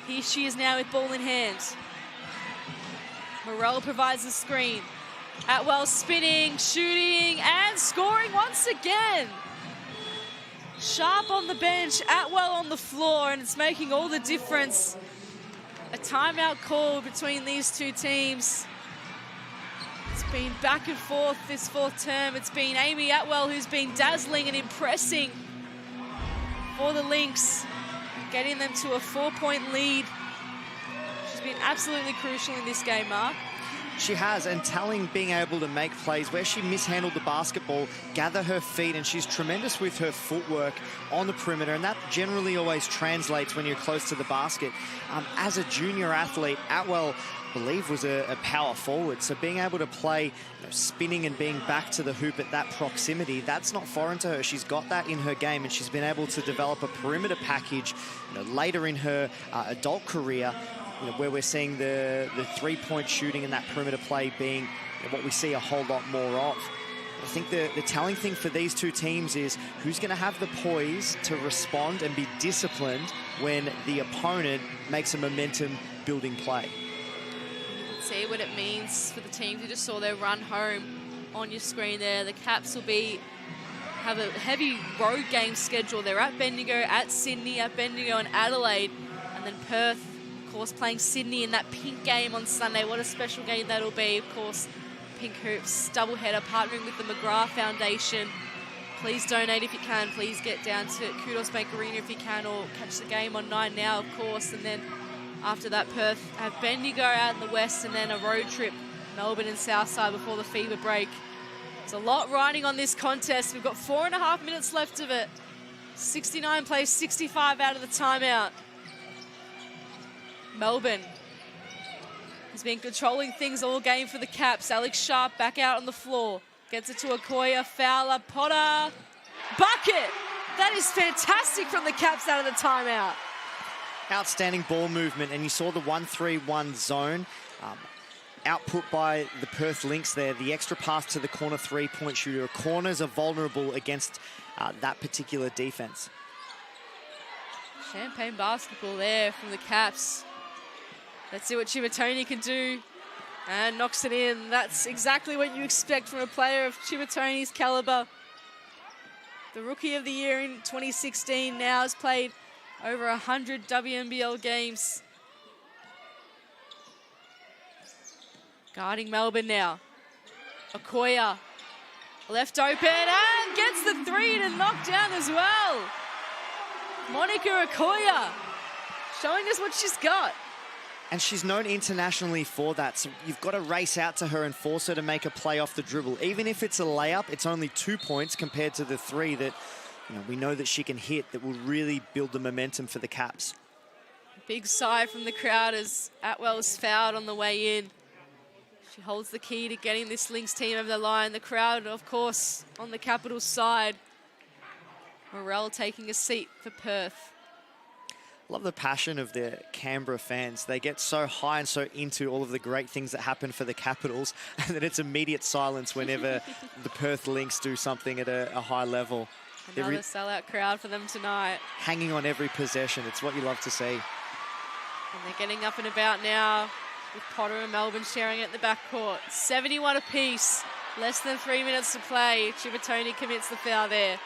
Here she is now with ball in hand. Morel provides the screen. Atwell spinning, shooting, and scoring once again. Sharp on the bench, Atwell on the floor, and it's making all the difference. A timeout call between these two teams. It's been back and forth this fourth term. It's been Amy Atwell who's been dazzling and impressing for the Lynx. getting them to a 4-point lead. She's been absolutely crucial in this game, Mark. She has, and Talling being able to make plays where she mishandled the basketball, gather her feet, and she's tremendous with her footwork on the perimeter, and that generally always translates when you're close to the basket. As a junior athlete, Atwell, I believe, was a power forward, so being able to play, spinning and being back to the hoop at that proximity, that's not foreign to her. She's got that in her game, and she's been able to develop a perimeter package later in her adult career, where we're seeing the three-point shooting and that perimeter play being what we see a whole lot more of. I think the telling thing for these two teams is who's going to have the poise to respond and be disciplined when the opponent makes a momentum-building play. See what it means for the teams. You just saw their run home on your screen there. The Caps will have a heavy road game schedule. They're at Bendigo, at Sydney, at Bendigo and Adelaide, and then Perth, of course, playing Sydney in that pink game on Sunday. What a special game that'll be. Of course, Pink Hoops doubleheader, partnering with the McGrath Foundation. Please donate if you can. Please get down to Kudos Bank Arena if you can, or catch the game on 9 Now, of course. And then after that, Perth have Bendigo out in the west, and then a road trip, Melbourne and Southside before the FIBA break. There's a lot riding on this contest. We've got 4.5 minutes left of it. 69 plays, 65 out of the timeout. Melbourne has been controlling things all game for the Caps. Alex Sharp back out on the floor. Gets it to Okoye, Fowler, Potter, bucket! That is fantastic from the Caps out of the timeout. Outstanding ball movement, and you saw the 1-3-1 zone output by the Perth Lynx there. The extra pass to the corner three-point shooter. Corners are vulnerable against that particular defense. Champagne basketball there from the Caps. Let's see what Chimatoni can do. And knocks it in. That's exactly what you expect from a player of Chimatoni's caliber. The Rookie of the Year in 2016 now has played over 100 WNBL games. Guarding Melbourne now. Okoye left open and gets the three to knock down as well. Monica Okoye showing us what she's got. And she's known internationally for that, so you've got to race out to her and force her to make a play off the dribble. Even if it's a layup, it's only 2 points compared to the 3 that we know that she can hit, that will really build the momentum for the Caps. Big sigh from the crowd as Atwell's fouled on the way in. She holds the key to getting this Lynx team over the line. The crowd, of course, on the Capitals side. Morel taking a seat for Perth. Love the passion of the Canberra fans. They get so high and so into all of the great things that happen for the Capitals, and then it's immediate silence whenever the Perth Lynx do something at a high level. Another sellout crowd for them tonight. Hanging on every possession. It's what you love to see. And they're getting up and about now with Potter and Melbourne sharing it in the backcourt. 71 apiece. Less than 3 minutes to play. Chimatoni commits the foul there.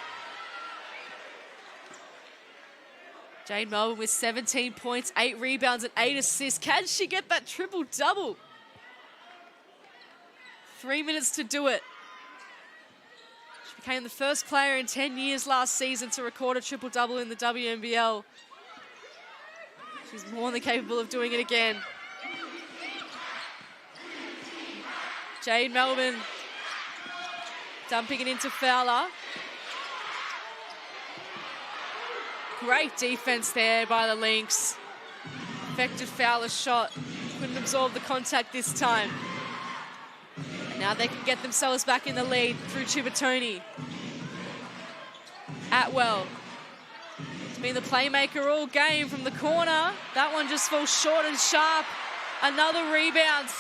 Jade Melbourne with 17 points, 8 rebounds and 8 assists. Can she get that triple-double? 3 minutes to do it. She became the first player in 10 years last season to record a triple-double in the WNBL. She's more than capable of doing it again. Jade Melbourne dumping it into Fowler. Great defense there by the Lynx. Effective Fowler's shot. Couldn't absorb the contact this time. And now they can get themselves back in the lead through Chimatoni. Atwell. He's been the playmaker all game from the corner. That one just falls short and Sharp. Another rebound.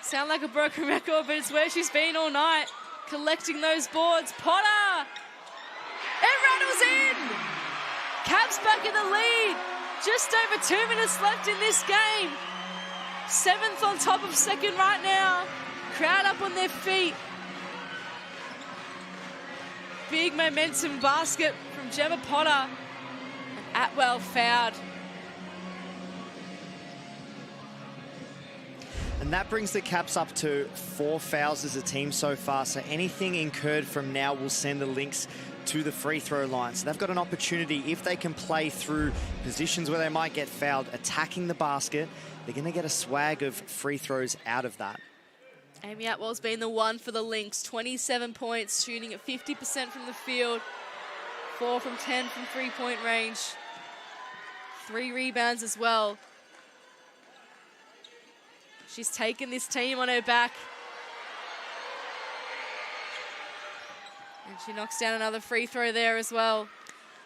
Sound like a broken record, but it's where she's been all night. Collecting those boards. Potter! It rattles in! Caps back in the lead. Just over 2 minutes left in this game. 7th on top of 2nd right now. Crowd up on their feet. Big momentum basket from Gemma Potter. And Atwell fouled. And that brings the Caps up to 4 fouls as a team so far. So anything incurred from now will send the Lynx to the free throw line. So they've got an opportunity, if they can play through positions where they might get fouled, attacking the basket, they're going to get a swag of free throws out of that. Amy Atwell's been the one for the Lynx. 27 points, shooting at 50% from the field. 4 from 10 from three-point range. 3 rebounds as well. She's taken this team on her back. And she knocks down another free throw there as well.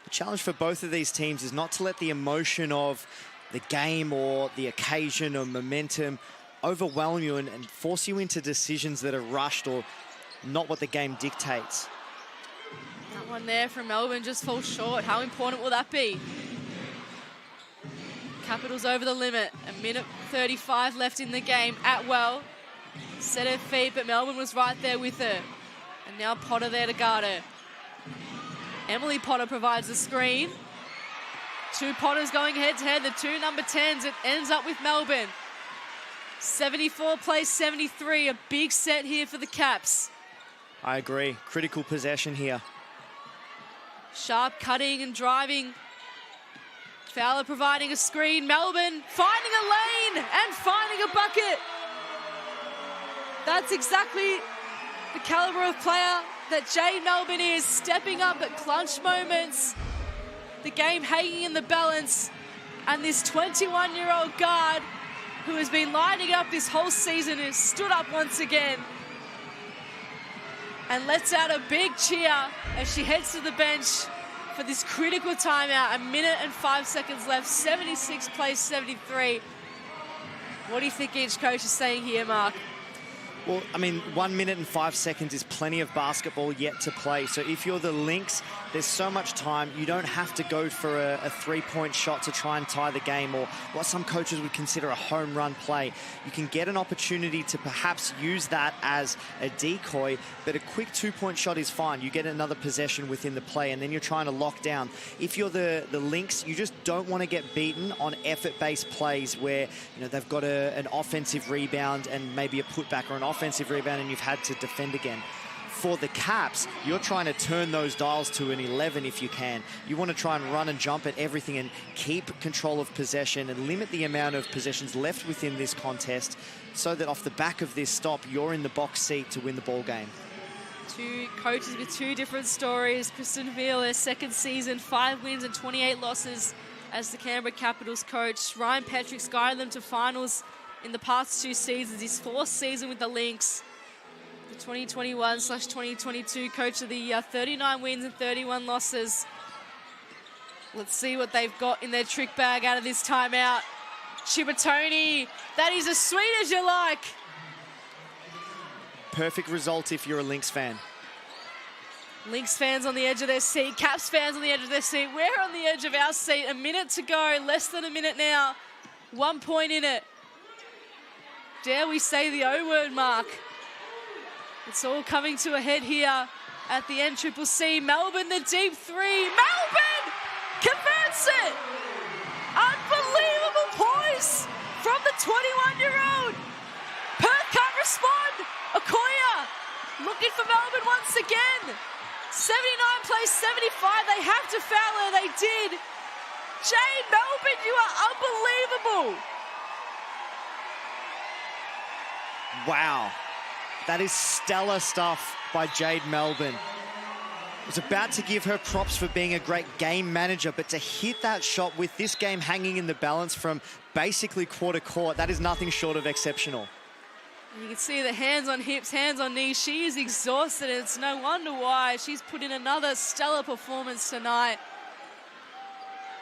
The challenge for both of these teams is not to let the emotion of the game or the occasion or momentum overwhelm you and force you into decisions that are rushed or not what the game dictates. That one there from Melbourne just falls short. How important will that be? Capitals over the limit. 1:35 left in the game. Atwell set her feet, but Melbourne was right there with her. And now Potter there to guard her. Emily Potter provides the screen. 2 Potters going head-to-head. The 2 number 10s. It ends up with Melbourne. 74 plays 73. A big set here for the Caps. I agree. Critical possession here. Sharp cutting and driving. Fowler providing a screen. Melbourne finding a lane and finding a bucket. That's exactly the caliber of player that Jade Melbourne is, stepping up at clutch moments. The game hanging in the balance. And this 21-year-old guard who has been lining it up this whole season has stood up once again and lets out a big cheer as she heads to the bench for this critical timeout. 1:05 left, 76 plays 73. What do you think each coach is saying here, Mark? Well, I mean, 1 minute and 5 seconds is plenty of basketball yet to play. So if you're the Lynx, there's so much time. You don't have to go for a three-point shot to try and tie the game, or what some coaches would consider a home run play. You can get an opportunity to perhaps use that as a decoy, but a quick 2-point shot is fine. You get another possession within the play, and then you're trying to lock down. If you're the Lynx, you just don't want to get beaten on effort-based plays where, you know, they've got an offensive rebound and maybe a putback, or an offensive rebound and you've had to defend again. For the Caps, you're trying to turn those dials to an 11 if you can. You want to try and run and jump at everything and keep control of possession and limit the amount of possessions left within this contest so that off the back of this stop, you're in the box seat to win the ball game. 2 coaches with 2 different stories. Kristen Veal, their second season, 5 wins and 28 losses as the Canberra Capitals coach. Ryan Petrick's guided them to finals in the past 2 seasons, his 4th season with the Lynx. The 2021/2022 coach of the year, 39 wins and 31 losses. Let's see what they've got in their trick bag out of this timeout. Chibatoni, that is as sweet as you like. Perfect result if you're a Lynx fan. Lynx fans on the edge of their seat, Caps fans on the edge of their seat. We're on the edge of our seat. 1 minute to go, less than a minute now. 1 point in it. Dare we say the O word, Mark? It's all coming to a head here at the NCCC. Melbourne, the deep 3. Melbourne converts it! Unbelievable poise from the 21-year-old. Perth can't respond. Okoye looking for Melbourne once again. 79 plays 75. They have to foul her. They did. Jade Melbourne, you are unbelievable. Wow, that is stellar stuff by Jade Melbourne. I was about to give her props for being a great game manager, but to hit that shot with this game hanging in the balance from basically quarter court, that is nothing short of exceptional. You can see the hands on hips, hands on knees. She is exhausted, and it's no wonder why. She's put in another stellar performance tonight.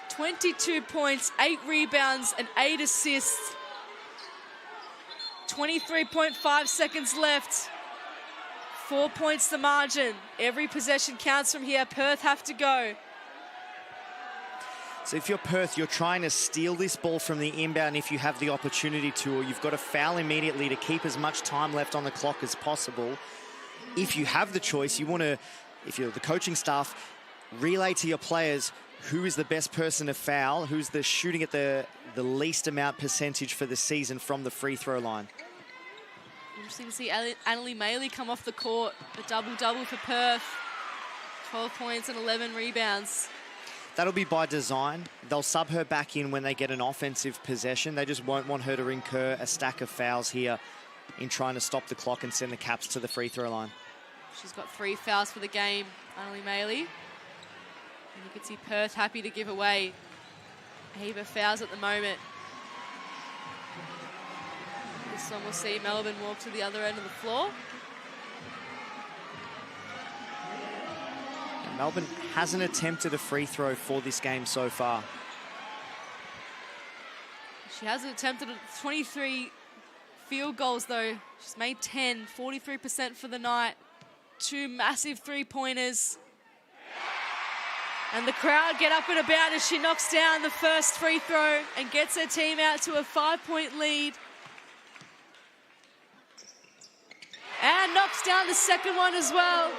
22 points, 8 rebounds, and 8 assists. 23.5 seconds left. 4 points the margin. Every possession counts from here. Perth have to go. So if you're Perth, you're trying to steal this ball from the inbound if you have the opportunity to, or you've got to foul immediately to keep as much time left on the clock as possible. If you have the choice, you want to, if you're the coaching staff, relay to your players who is the best person to foul, who's the shooting at the least amount percentage for the season from the free throw line. Interesting to see Annalie Maley come off the court. A double-double for Perth. 12 points and 11 rebounds. That'll be by design. They'll sub her back in when they get an offensive possession. They just won't want her to incur a stack of fouls here in trying to stop the clock and send the Caps to the free throw line. She's got 3 fouls for the game, Anneli Maley. And you can see Perth happy to give away a heap of fouls at the moment. This one we'll see Melbourne walk to the other end of the floor. And Melbourne hasn't attempted a free throw for this game so far. She hasn't attempted 23 field goals though. She's made 10, 43% for the night. 2 massive 3-pointers. And the crowd get up and about as she knocks down the first free throw and gets her team out to a 5-point lead. And knocks down the second one as well.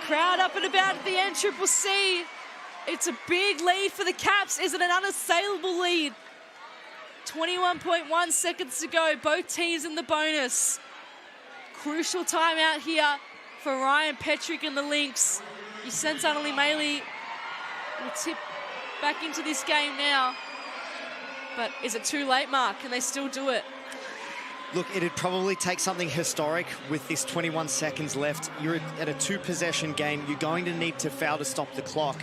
Crowd up and about at the NCCC. It's a big lead for the Caps. Is it an unassailable lead? 21.1 seconds to go. Both teams in the bonus. Crucial timeout here for Ryan Petrick and the Lynx. You sense Anneli Maley will tip back into this game now. But is it too late, Mark? Can they still do it? Look, it'd probably take something historic with this 21 seconds left. You're at a 2-possession game. You're going to need to foul to stop the clock.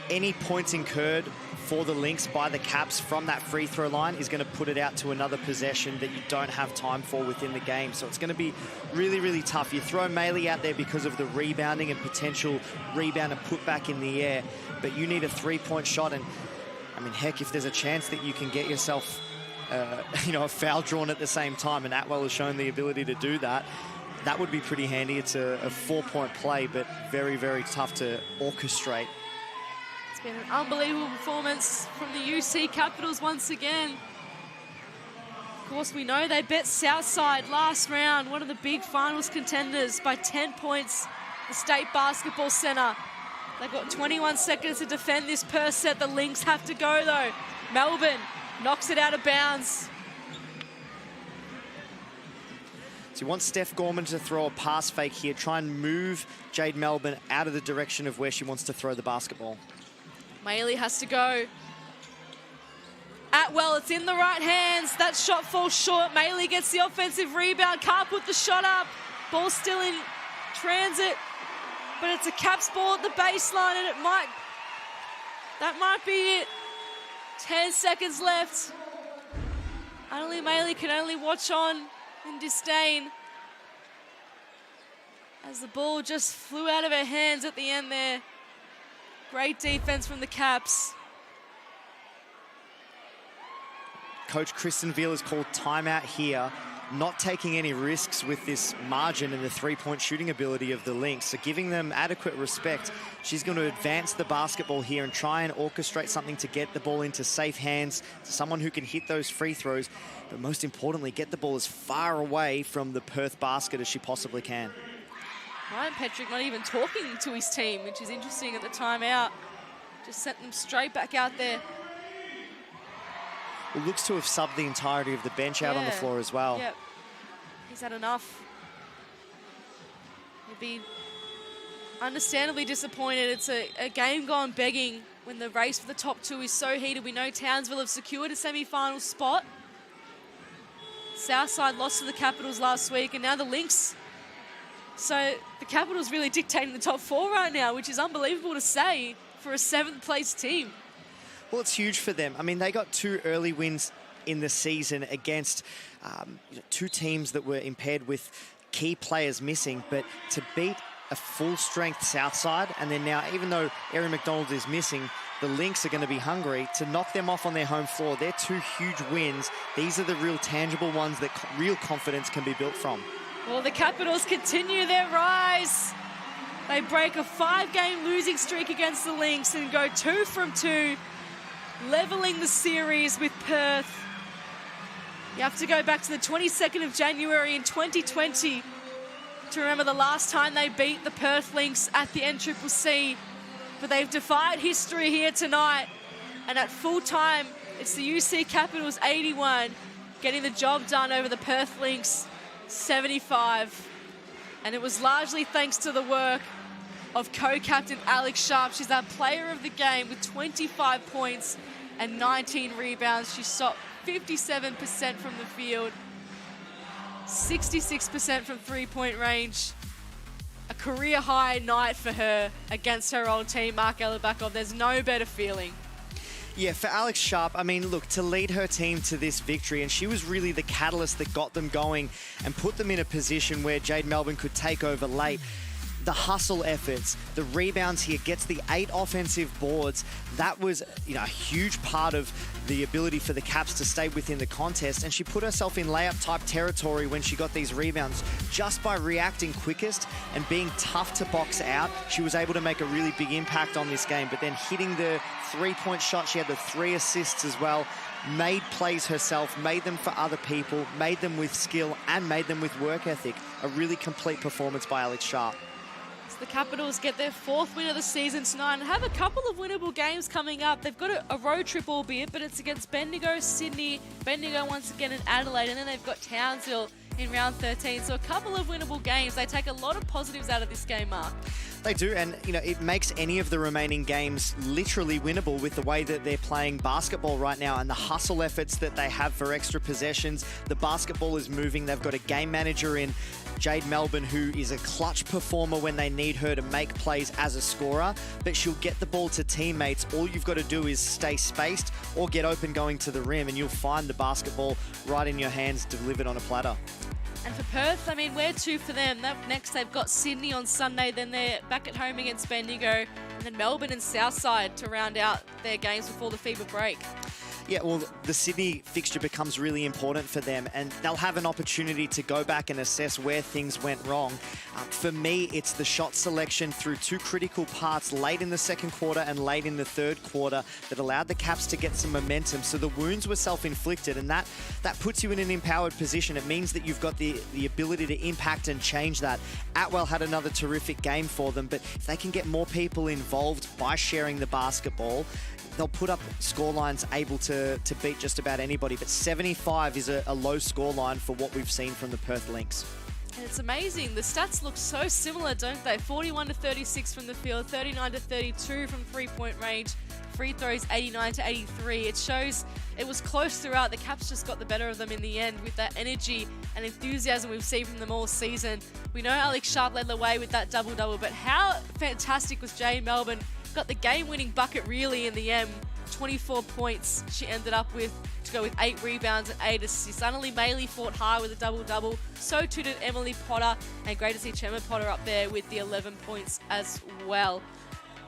Any points incurred for the Lynx by the Caps from that free throw line is going to put it out to another possession that you don't have time for within the game. So it's going to be really, really tough. You throw Maley out there because of the rebounding and potential rebound and put back in the air, but you need a 3-point shot. And I mean, heck, if there's a chance that you can get yourself a foul drawn at the same time, and Atwell has shown the ability to do that, that would be pretty handy. It's a 4-point play, but very, very tough to orchestrate. It's been an unbelievable performance from the UC Capitals once again. Of course, we know they bet Southside last round, one of the big finals contenders, by 10 points, the State Basketball Centre. They've got 21 seconds to defend this Perth set. The Lynx have to go, though. Melbourne knocks it out of bounds. So you want Steph Gorman to throw a pass fake here, try and move Jade Melbourne out of the direction of where she wants to throw the basketball. Maley has to go. Atwell, it's in the right hands. That shot falls short. Maley gets the offensive rebound. Can't put the shot up. Ball still in transit. But it's a Caps ball at the baseline, and that might be it. 10 seconds left. Anneli Maley can only watch on in disdain as the ball just flew out of her hands at the end there. Great defense from the Caps. Coach Kristen Veal has called timeout here, not taking any risks with this margin and the 3-point shooting ability of the Lynx. So giving them adequate respect. She's going to advance the basketball here and try and orchestrate something to get the ball into safe hands, to someone who can hit those free throws, but most importantly, get the ball as far away from the Perth basket as she possibly can. Ryan Petrick not even talking to his team, which is interesting at the timeout. Just sent them straight back out there. Well, looks to have subbed the entirety of the bench out on the floor as well. Yep. He's had enough. He'd be understandably disappointed. It's a game gone begging when the race for the top 2 is so heated. We know Townsville have secured a semi-final spot. Southside lost to the Capitals last week, and now the Lynx. So the Capitals really dictating the top 4 right now, which is unbelievable to say for a 7th place team. Well, it's huge for them. I mean, they got 2 early wins in the season against 2 teams that were impaired with key players missing, but to beat a full-strength Southside, and then now, even though Erin McDonald is missing, the Lynx are going to be hungry to knock them off on their home floor. They're 2 huge wins. These are the real tangible ones that real confidence can be built from. Well, the Capitals continue their rise. They break a 5-game losing streak against the Lynx and go 2 from 2. Leveling the series with Perth. You have to go back to the 22nd of January in 2020 to remember the last time they beat the Perth Lynx at the NCCC. But they've defied history here tonight. And at full time, it's the UC Capitals 81 getting the job done over the Perth Lynx 75. And it was largely thanks to the work of co-captain Alex Sharp. She's our player of the game with 25 points and 19 rebounds. She shot 57% from the field, 66% from three-point range. A career-high night for her against her old team, Mark Elabakov. There's no better feeling. Yeah, for Alex Sharp, I mean, look, to lead her team to this victory, and she was really the catalyst that got them going and put them in a position where Jade Melbourne could take over late. The hustle efforts, the rebounds here, gets the 8 offensive boards. That was, a huge part of the ability for the Caps to stay within the contest, and she put herself in layup-type territory when she got these rebounds. Just by reacting quickest and being tough to box out, she was able to make a really big impact on this game, but then hitting the three-point shot, she had the 3 assists as well, made plays herself, made them for other people, made them with skill, and made them with work ethic. A really complete performance by Alex Sharp. The Capitals get their 4th win of the season tonight and have a couple of winnable games coming up. They've got a road trip, albeit, but it's against Bendigo, Sydney, Bendigo once again in Adelaide, and then they've got Townsville in round 13. So a couple of winnable games. They take a lot of positives out of this game, Mark. They do, and it makes any of the remaining games literally winnable with the way that they're playing basketball right now and the hustle efforts that they have for extra possessions. The basketball is moving. They've got a game manager in Jade Melbourne, who is a clutch performer when they need her to make plays as a scorer, but she'll get the ball to teammates. All you've got to do is stay spaced or get open going to the rim, and you'll find the basketball right in your hands, delivered on a platter. And for Perth, I mean, where to for them? Next, they've got Sydney on Sunday, then they're back at home against Bendigo, and then Melbourne and Southside to round out their games before the FIBA break. Yeah, well, the Sydney fixture becomes really important for them, and they'll have an opportunity to go back and assess where things went wrong. For me, it's the shot selection through 2 critical parts late in the second quarter and late in the third quarter that allowed the Caps to get some momentum. So the wounds were self-inflicted, and that puts you in an empowered position. It means that you've got the ability to impact and change that. Atwell had another terrific game for them, but if they can get more people involved by sharing the basketball, they'll put up scorelines able to beat just about anybody. But 75 is a low scoreline for what we've seen from the Perth Lynx. And it's amazing. The stats look so similar, don't they? 41 to 36 from the field, 39 to 32 from three-point range, free throws 89 to 83. It shows it was close throughout. The Caps just got the better of them in the end with that energy and enthusiasm we've seen from them all season. We know Alex Sharp led the way with that double-double, but how fantastic was Jade Melbourne? Got the game-winning bucket really in the end. 24 points she ended up with to go with 8 rebounds and 8 assists. Annalie Maley fought hard with a double-double. So too did Emily Potter, and great to see Chema Potter up there with the 11 points as well.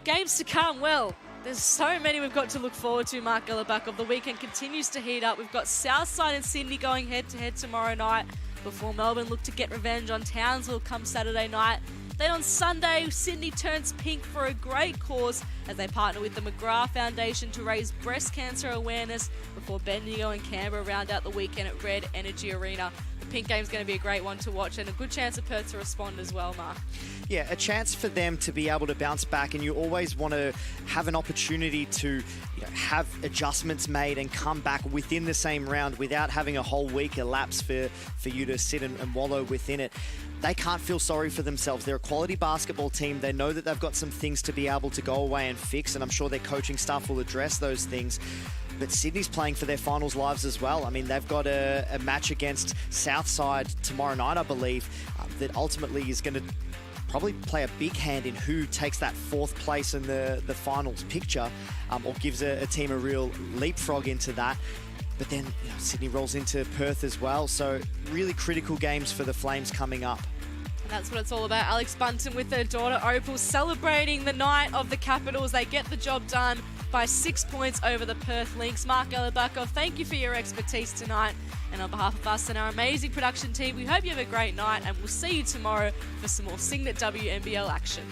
Games to come, well, there's so many we've got to look forward to, Mark Elabakov. The weekend continues to heat up. We've got Southside and Sydney going head-to-head tomorrow night before Melbourne look to get revenge on Townsville come Saturday night. Then on Sunday, Sydney turns pink for a great cause as they partner with the McGrath Foundation to raise breast cancer awareness before Bendigo and Canberra round out the weekend at Red Energy Arena. The pink game's going to be a great one to watch and a good chance of Perth to respond as well, Mark. Yeah, a chance for them to be able to bounce back, and you always want to have an opportunity to have adjustments made and come back within the same round without having a whole week elapse for you to sit and wallow within it. They can't feel sorry for themselves. They're a quality basketball team. They know that they've got some things to be able to go away and fix, and I'm sure their coaching staff will address those things. But Sydney's playing for their finals lives as well. I mean, they've got a match against Southside tomorrow night, I believe, that ultimately is going to probably play a big hand in who takes that 4th place in the finals picture, or gives a team a real leapfrog into that. But then Sydney rolls into Perth as well, so really critical games for the Flames coming up. And that's what it's all about. Alex Bunton with her daughter Opal celebrating the night of the Capitals. They get the job done by 6 points over the Perth Lynx. Mark Elabakov, thank you for your expertise tonight. And on behalf of us and our amazing production team, we hope you have a great night, and we'll see you tomorrow for some more Cygnett WNBL action.